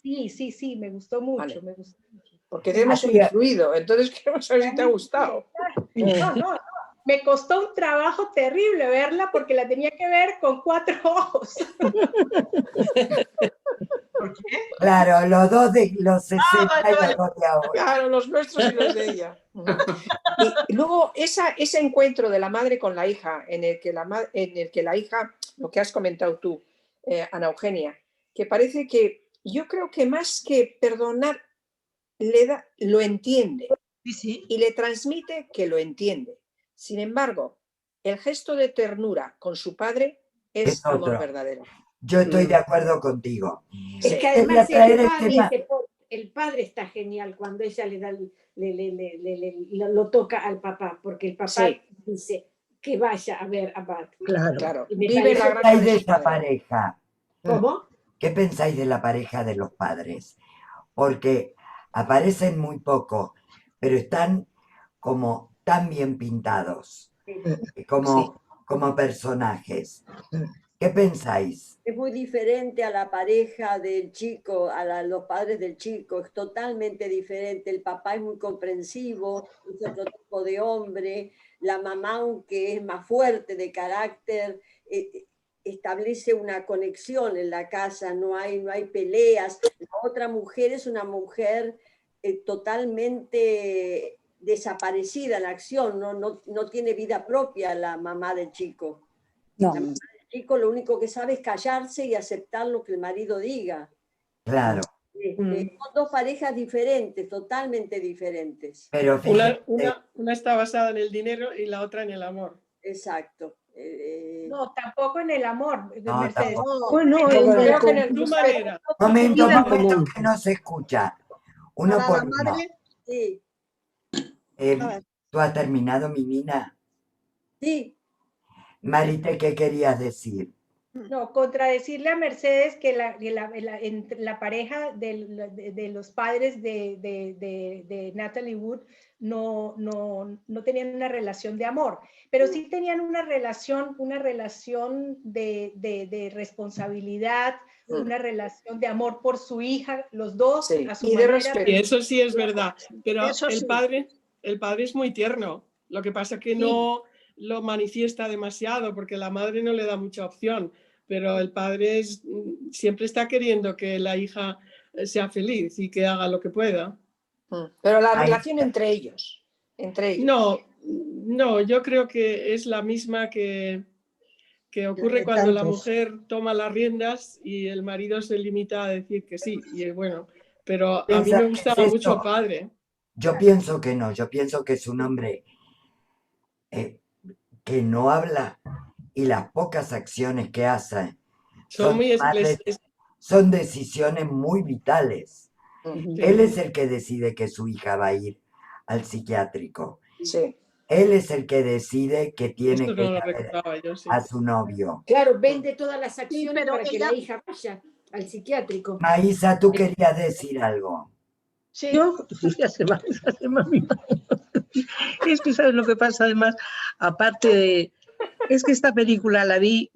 [SPEAKER 1] Sí, me gustó mucho,
[SPEAKER 9] vale.
[SPEAKER 1] Me gustó mucho.
[SPEAKER 9] Porque te hemos influido, entonces queremos saber si te ha gustado.
[SPEAKER 1] No. Me costó un trabajo terrible verla porque la tenía que ver con 4 ojos.
[SPEAKER 4] ¿Por qué?
[SPEAKER 2] Claro, los dos de los 60 y los dos de ahora.
[SPEAKER 9] Claro, los nuestros y los de ella. Y luego ese encuentro de la madre con la hija, en el que la hija, lo que has comentado tú, Ana Eugenia, que parece que yo creo que más que perdonar, lo entiende.
[SPEAKER 4] Sí.
[SPEAKER 9] Y le transmite que lo entiende. Sin embargo, el gesto de ternura con su padre es amor verdadero.
[SPEAKER 2] Yo estoy de acuerdo contigo.
[SPEAKER 8] Es que además el padre está genial cuando ella lo toca al papá, porque el papá dice que vaya a ver a Bart.
[SPEAKER 9] Claro.
[SPEAKER 2] ¿Qué pensáis de esta pareja?
[SPEAKER 8] ¿Cómo?
[SPEAKER 2] ¿Qué pensáis de la pareja de los padres? Porque aparecen muy poco, pero están como tan bien pintados, como personajes. ¿Qué pensáis?
[SPEAKER 7] Es muy diferente a la pareja del chico, los padres del chico, es totalmente diferente. El papá es muy comprensivo, es otro tipo de hombre, la mamá, aunque es más fuerte de carácter, establece una conexión en la casa, no hay peleas. La otra mujer es una mujer totalmente desaparecida en la acción, no tiene vida propia la mamá del chico.
[SPEAKER 3] No.
[SPEAKER 7] La mamá del chico lo único que sabe es callarse y aceptar lo que el marido diga.
[SPEAKER 2] Claro.
[SPEAKER 7] Son dos parejas diferentes, totalmente diferentes.
[SPEAKER 2] Pero
[SPEAKER 10] una está basada en el dinero y la otra en el amor.
[SPEAKER 7] Exacto.
[SPEAKER 1] No, tampoco en el amor, Mercedes.
[SPEAKER 2] Momento que no se escucha. Uno
[SPEAKER 14] Para
[SPEAKER 2] por
[SPEAKER 14] la
[SPEAKER 2] uno.
[SPEAKER 14] madre,
[SPEAKER 7] Sí.
[SPEAKER 2] ¿Tú has terminado, mi Nina?
[SPEAKER 7] Sí.
[SPEAKER 2] Marité, ¿qué querías decir?
[SPEAKER 1] No, contradecirle a Mercedes que la pareja de los padres de Natalie Wood no tenían una relación de amor, pero sí tenían una relación de responsabilidad, una relación de amor por su hija, los dos a su manera.
[SPEAKER 10] Y eso sí es verdad, pero
[SPEAKER 14] Eso sí.
[SPEAKER 10] el padre es muy tierno, lo que pasa es que no lo manifiesta demasiado porque la madre no le da mucha opción, pero el padre siempre está queriendo que la hija sea feliz y que haga lo que pueda.
[SPEAKER 9] Pero la relación entre ellos.
[SPEAKER 10] No, yo creo que es la misma que ocurre cuando la mujer toma las riendas y el marido se limita a decir que sí. Y bueno, pero a mí me gustaba mucho el padre.
[SPEAKER 2] Yo pienso que no, yo pienso que es un hombre que no habla y las pocas acciones que hace son decisiones muy vitales. Él es el que decide que su hija va a ir al psiquiátrico.
[SPEAKER 9] Sí.
[SPEAKER 2] Él es el que decide que tiene que ir a su novio.
[SPEAKER 8] Claro, vende todas las acciones para que la hija vaya al psiquiátrico.
[SPEAKER 2] Maísa, tú querías decir algo.
[SPEAKER 6] Sí. Yo, es que sabes lo que pasa además, aparte de... Es que esta película la vi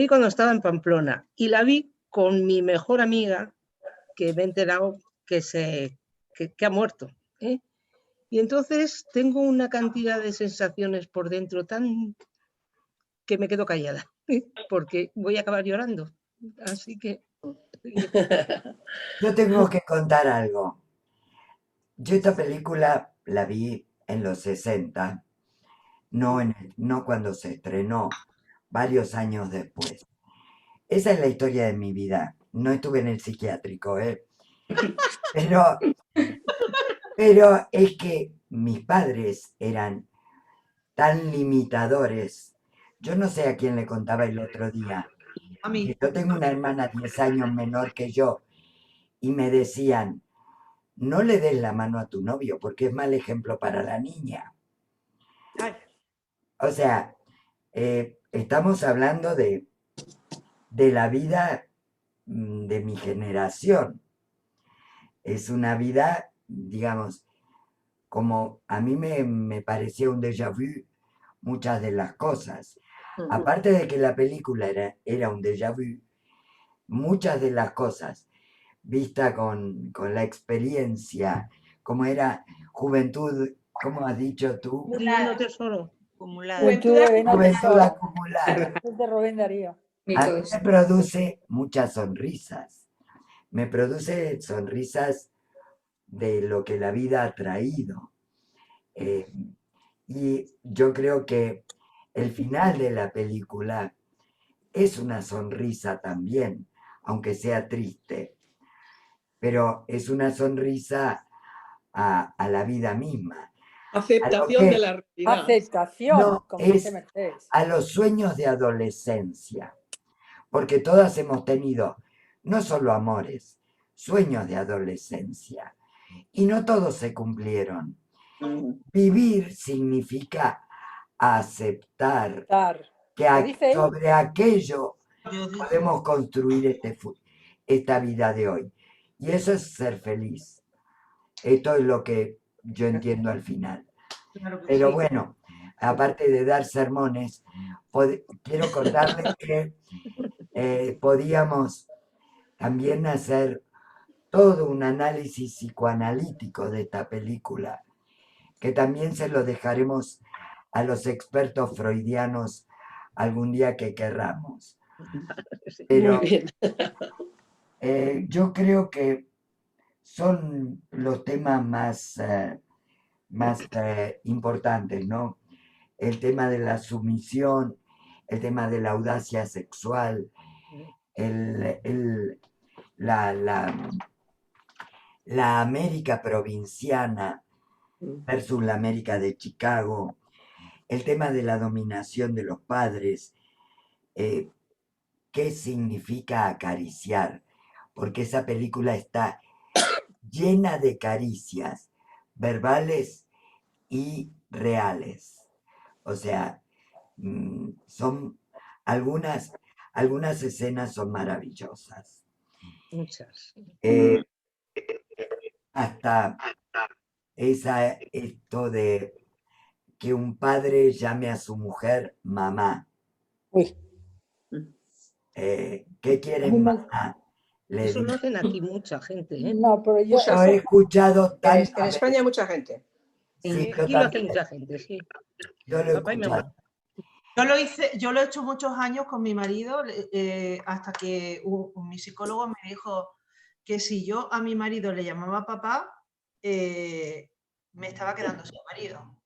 [SPEAKER 6] cuando estaba en Pamplona y la vi con mi mejor amiga que me he enterado que ha muerto. ¿eh? Y entonces tengo una cantidad de sensaciones por dentro tan que me quedo callada, porque voy a acabar llorando. Así que...
[SPEAKER 2] Yo tengo que contar algo. Yo esta película la vi en los 60, no cuando se estrenó, varios años después. Esa es la historia de mi vida. No estuve en el psiquiátrico, pero es que mis padres eran tan limitadores. Yo no sé a quién le contaba el otro día.
[SPEAKER 4] A mí.
[SPEAKER 2] Yo tengo una hermana 10 años menor que yo y me decían, no le des la mano a tu novio porque es mal ejemplo para la niña. O sea, estamos hablando de la vida de mi generación. Es una vida, digamos, como a mí me parecía un déjà vu muchas de las cosas. Aparte de que la película era un déjà vu, muchas de las cosas, vista con la experiencia, como era juventud, ¿cómo has dicho tú?
[SPEAKER 6] Divino tesoro.
[SPEAKER 3] Juventud
[SPEAKER 2] acumulada.
[SPEAKER 3] Es de Rubén Darío.
[SPEAKER 2] A mí me produce muchas sonrisas. Me produce sonrisas de lo que la vida ha traído. Y yo creo que el final de la película es una sonrisa también, aunque sea triste, pero es una sonrisa a la vida misma.
[SPEAKER 10] Aceptación de la realidad.
[SPEAKER 3] Aceptación,
[SPEAKER 2] No,
[SPEAKER 3] como
[SPEAKER 2] es
[SPEAKER 3] dice Mercedes.
[SPEAKER 2] a los sueños de adolescencia, porque todas hemos tenido no solo amores, sueños de adolescencia, y no todos se cumplieron. Vivir significa aceptar que sobre aquello podemos construir esta vida de hoy. Y eso es ser feliz. Esto es lo que yo entiendo al final. Pero bueno, aparte de dar sermones, quiero contarles que podíamos también hacer todo un análisis psicoanalítico de esta película, que también se lo dejaremos a los expertos freudianos algún día que querramos. Pero yo creo que son los temas más importantes, ¿no? El tema de la sumisión, el tema de la audacia sexual, la América provinciana versus la América de Chicago, el tema de la dominación de los padres, qué significa acariciar, porque esa película está llena de caricias verbales y reales. O sea, son algunas escenas son maravillosas.
[SPEAKER 6] Muchas.
[SPEAKER 2] Hasta esto de que un padre llame a su mujer mamá. ¿Qué quieren mamá?
[SPEAKER 6] Eso lo hacen aquí mucha gente.
[SPEAKER 3] No, pero yo
[SPEAKER 2] lo he escuchado tanto.
[SPEAKER 9] En España mucha gente.
[SPEAKER 2] Sí,
[SPEAKER 6] aquí lo hace mucha gente, sí.
[SPEAKER 2] Yo lo he escuchado.
[SPEAKER 4] Yo lo he hecho muchos años con mi marido, hasta que mi psicólogo me dijo que si yo a mi marido le llamaba papá, me estaba quedando sin marido.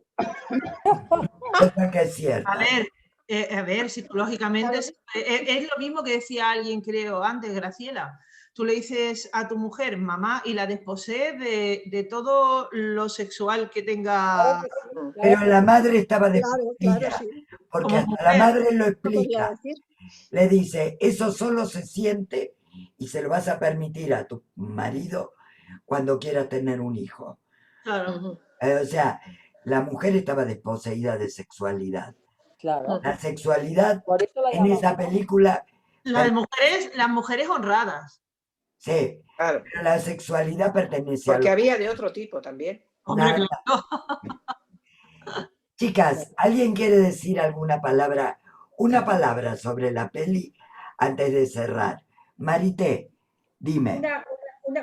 [SPEAKER 2] Eso que es cierto.
[SPEAKER 4] A ver, psicológicamente es lo mismo que decía alguien, creo, antes, Graciela. Tú le dices a tu mujer mamá y la desposee de todo lo sexual que tenga.
[SPEAKER 2] Pero la madre estaba despedida, porque hasta la madre lo explica. Le dice, eso solo se siente y se lo vas a permitir a tu marido cuando quieras tener un hijo.
[SPEAKER 4] Claro.
[SPEAKER 2] O sea, la mujer estaba desposeída de sexualidad.
[SPEAKER 3] Claro.
[SPEAKER 2] La sexualidad en esa película...
[SPEAKER 4] Las mujeres honradas.
[SPEAKER 2] Sí,
[SPEAKER 9] claro.
[SPEAKER 2] Pero la sexualidad pertenece
[SPEAKER 9] porque había de otro tipo también.
[SPEAKER 2] Chicas, ¿alguien quiere decir alguna palabra, una palabra sobre la peli antes de cerrar? Marité, dime.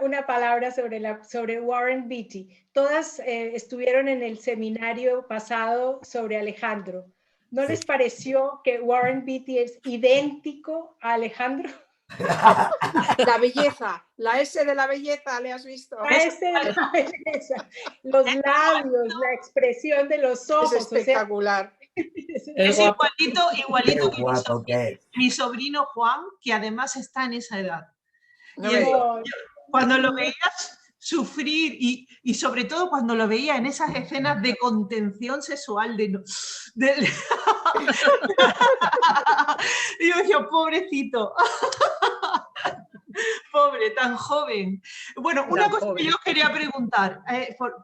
[SPEAKER 1] una palabra sobre Warren Beatty. Todas estuvieron en el seminario pasado sobre Alejandro. ¿No les pareció que Warren Beatty es idéntico a Alejandro?
[SPEAKER 9] La belleza, la S de la belleza, ¿le has visto?
[SPEAKER 1] La S de la belleza, los labios, la expresión de los ojos.
[SPEAKER 9] Es espectacular.
[SPEAKER 4] Es igualito
[SPEAKER 2] Qué guapo que es.
[SPEAKER 4] mi sobrino Juan, que además está en esa edad.
[SPEAKER 9] No
[SPEAKER 4] Y
[SPEAKER 9] me
[SPEAKER 4] cuando lo veías sufrir y sobre todo cuando lo veía en esas escenas de contención sexual y yo decía, pobrecito. Pobre, tan joven. Bueno, una cosa que yo os quería preguntar,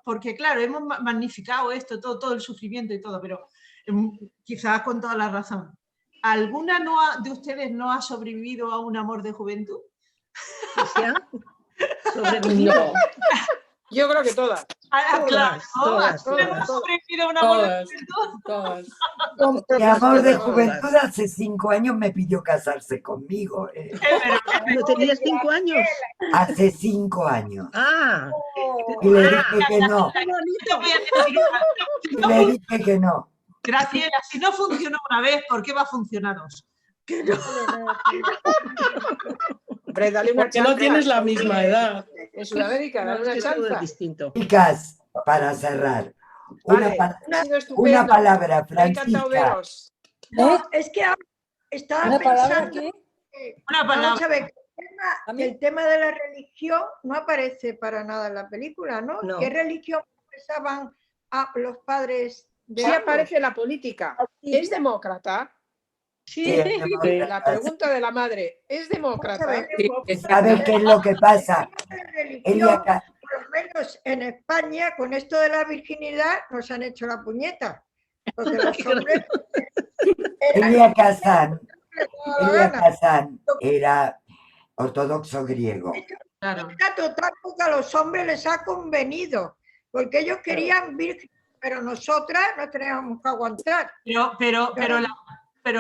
[SPEAKER 4] porque claro, hemos magnificado esto, todo el sufrimiento y todo, pero quizás con toda la razón. ¿Alguna de ustedes no ha sobrevivido a un amor de juventud?
[SPEAKER 9] No. Yo creo que todas.
[SPEAKER 4] Claro, todas. ¿Hemos sobrevivido a un amor de juventud?
[SPEAKER 10] Todas.
[SPEAKER 2] Mi amor de juventud hace 5 años me pidió casarse conmigo.
[SPEAKER 6] ¿No tenías 5 años?
[SPEAKER 2] Hace 5 años.
[SPEAKER 6] Ah.
[SPEAKER 2] Y le dije que no. Y le dije que no.
[SPEAKER 4] Graciela, si no funcionó una vez, ¿por qué va a funcionar dos? Que no.
[SPEAKER 9] Hombre, dale una
[SPEAKER 10] Porque no
[SPEAKER 9] chance.
[SPEAKER 10] tienes la misma edad.
[SPEAKER 9] En Sudamérica, dale una chance.
[SPEAKER 6] Distinto.
[SPEAKER 2] Chicas, para cerrar,
[SPEAKER 9] Vale, ha sido estupendo.
[SPEAKER 2] una palabra,
[SPEAKER 9] Me ha encantado
[SPEAKER 2] Francisca.
[SPEAKER 9] veros.
[SPEAKER 12] No, es que estaba
[SPEAKER 3] ¿Una palabra
[SPEAKER 12] pensando
[SPEAKER 3] qué?
[SPEAKER 4] Una palabra.
[SPEAKER 12] Vamos a ver, el tema de la religión no aparece para nada en la película, ¿no?
[SPEAKER 6] No.
[SPEAKER 12] ¿Qué religión profesaban a los padres de
[SPEAKER 9] Sí
[SPEAKER 12] ambos?
[SPEAKER 9] aparece la política. ¿Es demócrata?
[SPEAKER 12] Sí.
[SPEAKER 9] La pregunta de la madre, ¿es demócrata?
[SPEAKER 2] ¿Sabes qué es lo que pasa?
[SPEAKER 12] Religión, por lo menos en España, con esto de la virginidad, nos han hecho la puñeta. Porque los hombres...
[SPEAKER 2] Elia Kazan era ortodoxo griego.
[SPEAKER 12] Claro. Total, porque a los hombres les ha convenido, porque ellos querían virgen, pero nosotras no teníamos que aguantar.
[SPEAKER 4] Pero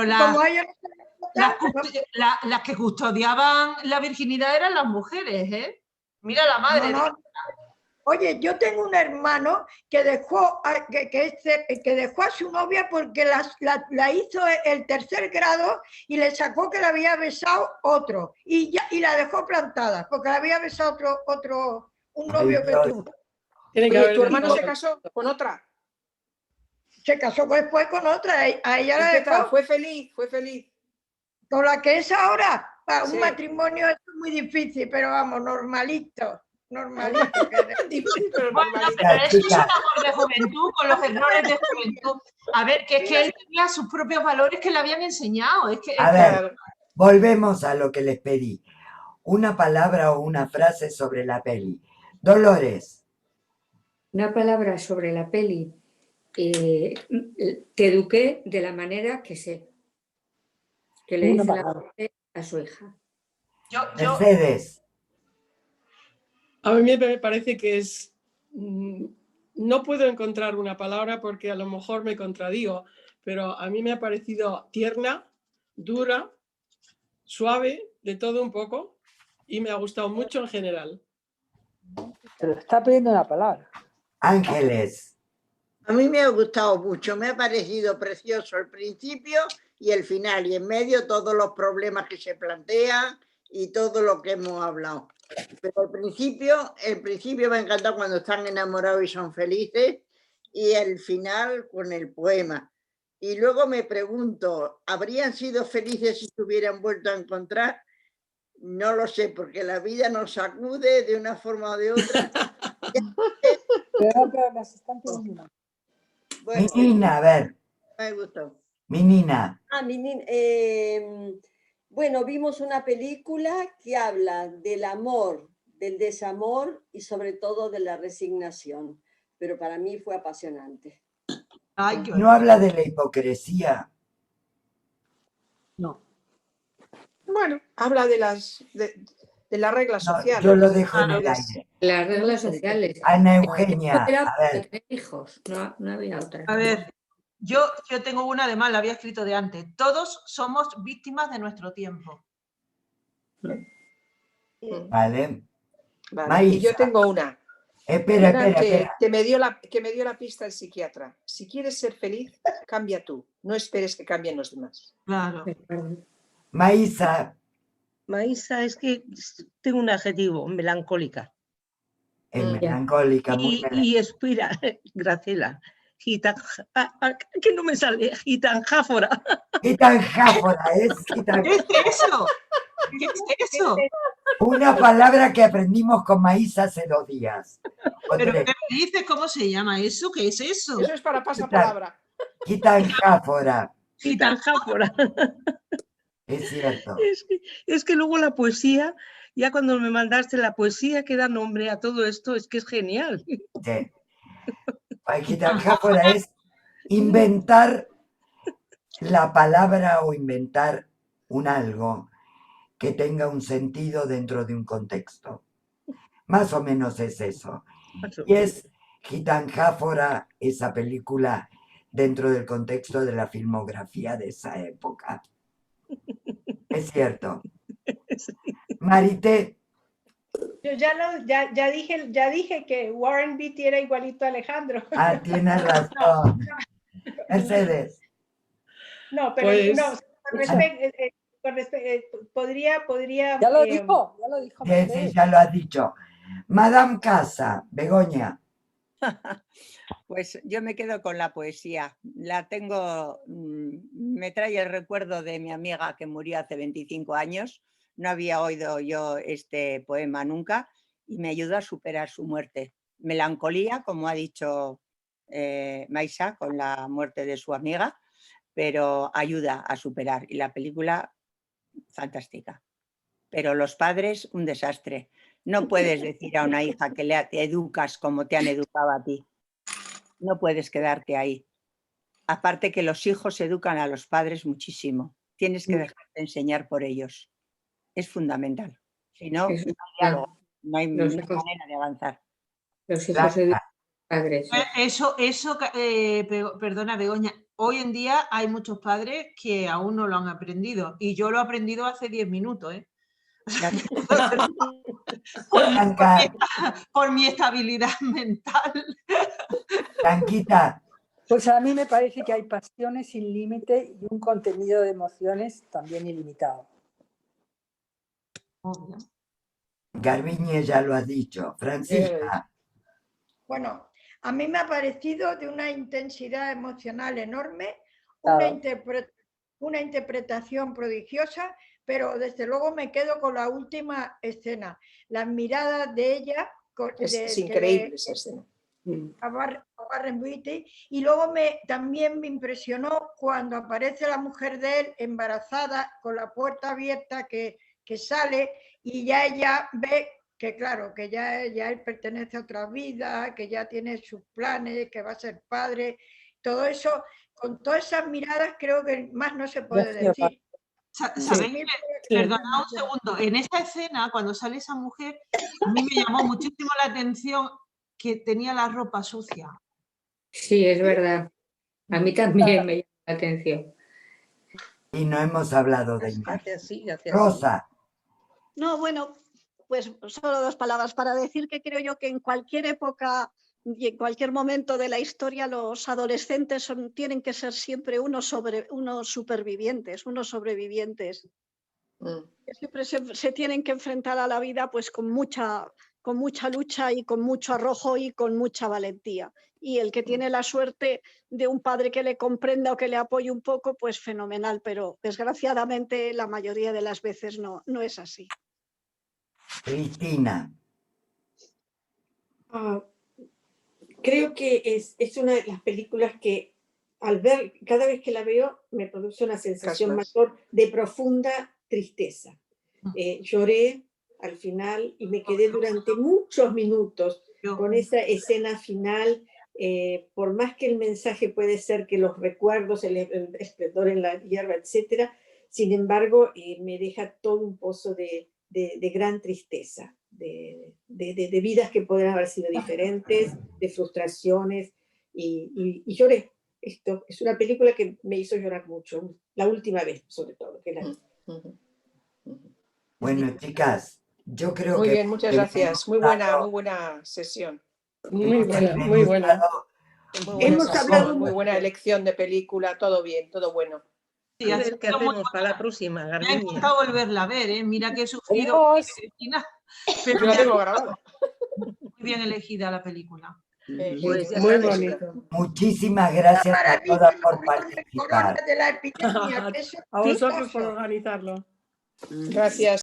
[SPEAKER 4] las que custodiaban la virginidad eran las mujeres, ¿eh? Mira la madre.
[SPEAKER 12] No. Oye, yo tengo un hermano que dejó que dejó a su novia porque la hizo el 3er grado y le sacó que la había besado otro y la dejó plantada porque la había besado un novio que tuvo.
[SPEAKER 9] Oye, ¿tu hermano se casó con otra?
[SPEAKER 12] Se casó después con otra, a ella la
[SPEAKER 9] ¿Qué tal?
[SPEAKER 12] dejó.
[SPEAKER 9] Fue feliz.
[SPEAKER 12] Con la que es ahora, para
[SPEAKER 9] Sí.
[SPEAKER 12] un matrimonio es muy difícil, pero vamos, normalito.
[SPEAKER 9] Difícil, pero
[SPEAKER 4] Bueno,
[SPEAKER 9] normalito.
[SPEAKER 4] pero eso es un amor de juventud, con los errores de juventud. A ver, que es que él tenía sus propios valores que le habían enseñado.
[SPEAKER 2] A ver, volvemos a lo que les pedí. Una palabra o una frase sobre la peli. Dolores.
[SPEAKER 5] Una palabra sobre la peli. Te eduqué de la manera que sé. Que le
[SPEAKER 3] Una
[SPEAKER 5] dice la
[SPEAKER 3] palabra.
[SPEAKER 5] madre a su hija.
[SPEAKER 2] Mercedes.
[SPEAKER 10] A mí me parece que es... No puedo encontrar una palabra porque a lo mejor me contradigo, pero a mí me ha parecido tierna, dura, suave, de todo un poco, y me ha gustado mucho en general.
[SPEAKER 3] Pero está pidiendo una palabra.
[SPEAKER 2] Ángeles.
[SPEAKER 16] A mí me ha gustado mucho, me ha parecido precioso el principio y el final, y en medio todos los problemas que se plantean y todo lo que hemos hablado. Pero el principio me ha encantado cuando están enamorados y son felices, y el final con el poema. Y luego me pregunto, ¿habrían sido felices si se hubieran vuelto a encontrar? No lo sé, porque la vida nos sacude de una forma o de otra.
[SPEAKER 3] Creo que las están pidiendo una.
[SPEAKER 2] Mi Nina, a ver.
[SPEAKER 16] Me gustó.
[SPEAKER 2] Mi Nina.
[SPEAKER 7] Mi Nina, bueno, vimos una película que habla del amor, del desamor y sobre todo de la resignación, pero para mí fue apasionante.
[SPEAKER 2] No habla de la hipocresía.
[SPEAKER 3] No.
[SPEAKER 9] Bueno, habla de las reglas sociales.
[SPEAKER 2] Yo lo dejo en el aire.
[SPEAKER 5] Las reglas sociales.
[SPEAKER 2] Ana Eugenia,
[SPEAKER 5] Era
[SPEAKER 2] a
[SPEAKER 5] para
[SPEAKER 2] ver.
[SPEAKER 5] tener hijos, no había otra.
[SPEAKER 4] A ver, yo tengo una, además la había escrito de antes. Todos somos víctimas de nuestro tiempo.
[SPEAKER 2] Vale.
[SPEAKER 9] Vale, y yo tengo una.
[SPEAKER 2] Espera.
[SPEAKER 9] Que me dio la pista el psiquiatra. Si quieres ser feliz, cambia tú. No esperes que cambien los demás.
[SPEAKER 4] Claro.
[SPEAKER 2] Maísa.
[SPEAKER 6] Maísa, es que tengo un adjetivo, melancólica.
[SPEAKER 2] Es melancólica, muy melancólica.
[SPEAKER 6] Y espera, Graciela, que no me sale, gitanjáfora.
[SPEAKER 2] Gitanjáfora, es gitanjáfora.
[SPEAKER 4] ¿Qué es eso? ¿Qué es eso?
[SPEAKER 2] Una palabra que aprendimos con Maísa hace 2 días.
[SPEAKER 4] ¿Pero qué me dices? ¿Cómo se llama eso? ¿Qué es eso?
[SPEAKER 9] Eso es para pasapalabra.
[SPEAKER 2] Gitanjáfora.
[SPEAKER 6] Gitanjáfora.
[SPEAKER 2] Es cierto.
[SPEAKER 6] Es que luego la poesía, ya cuando me mandaste la poesía que da nombre a todo esto, es que es genial.
[SPEAKER 2] Sí. Gitanjáfora es inventar la palabra o inventar un algo que tenga un sentido dentro de un contexto. Más o menos es eso. Y es Gitanjáfora, esa película dentro del contexto de la filmografía de esa época. Es cierto. Marité.
[SPEAKER 1] Yo ya dije que Warren Beatty era igualito a Alejandro.
[SPEAKER 2] Ah, tienes razón. Mercedes.
[SPEAKER 1] No, pero
[SPEAKER 10] Pues,
[SPEAKER 1] no, con respecto, podría...
[SPEAKER 3] Ya lo dijo.
[SPEAKER 2] Sí, ya lo has dicho. Madame Casa, Begoña.
[SPEAKER 13] Pues yo me quedo con la poesía. La tengo, me trae el recuerdo de mi amiga que murió hace 25 años. No había oído yo este poema nunca y me ayudó a superar su muerte. Melancolía, como ha dicho Maísa, con la muerte de su amiga, pero ayuda a superar. Y la película, fantástica. Pero los padres, un desastre. No puedes decir a una hija que te educas como te han educado a ti. No puedes quedarte ahí. Aparte que los hijos educan a los padres muchísimo. Tienes que dejarte enseñar por ellos. Es fundamental. Si no, no hay diálogo, no hay manera de avanzar.
[SPEAKER 5] Los hijos educan a los padres.
[SPEAKER 4] Eso, perdona, Begoña, hoy en día hay muchos padres que aún no lo han aprendido y yo lo he aprendido hace 10 minutos, ¿eh? por mi estabilidad mental.
[SPEAKER 2] Blanquita.
[SPEAKER 3] Pues a mí me parece que hay pasiones sin límite y un contenido de emociones también ilimitado.
[SPEAKER 2] Garbiñe ya lo ha dicho. Francisca.
[SPEAKER 12] Bueno, a mí me ha parecido de una intensidad emocional enorme, una interpretación prodigiosa, pero desde luego me quedo con la última escena, las miradas de ella.
[SPEAKER 9] Es increíble esa escena.
[SPEAKER 12] A Warren Beatty, y luego también me impresionó cuando aparece la mujer de él embarazada con la puerta abierta que sale y ya ella ve que claro, que ya él pertenece a otra vida, que ya tiene sus planes, que va a ser padre, todo eso, con todas esas miradas creo que más no se puede decir.
[SPEAKER 4] ¿Sabéis que, perdona un segundo, en esa escena cuando sale esa mujer a mí me llamó muchísimo la atención que tenía la ropa sucia?
[SPEAKER 5] Sí, es verdad. A mí también me llama la atención.
[SPEAKER 2] Y no hemos hablado de imagen. Rosa.
[SPEAKER 14] No, bueno, pues solo 2 palabras para decir que creo yo que en cualquier época y en cualquier momento de la historia los adolescentes tienen que ser siempre unos supervivientes, unos sobrevivientes. Que siempre se tienen que enfrentar a la vida pues con mucha lucha y con mucho arrojo y con mucha valentía. Y el que tiene la suerte de un padre que le comprenda o que le apoye un poco, pues fenomenal, pero desgraciadamente la mayoría de las veces no es así.
[SPEAKER 2] Cristina.
[SPEAKER 8] Creo que es una de las películas que al ver, cada vez que la veo, me produce una sensación mayor de profunda tristeza. Lloré al final y me quedé durante muchos minutos con esa escena final, por más que el mensaje puede ser que los recuerdos, el esplendor en la hierba, etc., sin embargo, me deja todo un pozo de gran tristeza, de vidas que podrían haber sido diferentes, de frustraciones, y lloré. Esto es una película que me hizo llorar mucho, la última vez sobre todo que la vi.
[SPEAKER 2] Bueno, chicas, Yo creo
[SPEAKER 9] Muy
[SPEAKER 2] que
[SPEAKER 9] bien, muchas gracias. Muy buena sesión.
[SPEAKER 10] Muy buena, muy buena.
[SPEAKER 9] Muy buena elección de película, todo bien, todo bueno.
[SPEAKER 4] Sí,
[SPEAKER 6] A
[SPEAKER 4] ha
[SPEAKER 6] ver qué
[SPEAKER 4] sido muy
[SPEAKER 6] hacemos para la
[SPEAKER 4] buena.
[SPEAKER 6] próxima,
[SPEAKER 4] Me ha
[SPEAKER 6] Garbiñe.
[SPEAKER 4] encantado volverla a ver, ¿eh? Mira que he sufrido. Pero
[SPEAKER 9] Yo la tengo grabada.
[SPEAKER 4] muy bien elegida la película.
[SPEAKER 6] Pues ya
[SPEAKER 10] Muy
[SPEAKER 6] sabes.
[SPEAKER 10] bonito.
[SPEAKER 2] Muchísimas gracias a todas por participar.
[SPEAKER 12] de la epidemia.
[SPEAKER 10] A vosotros por organizarlo.
[SPEAKER 9] Gracias.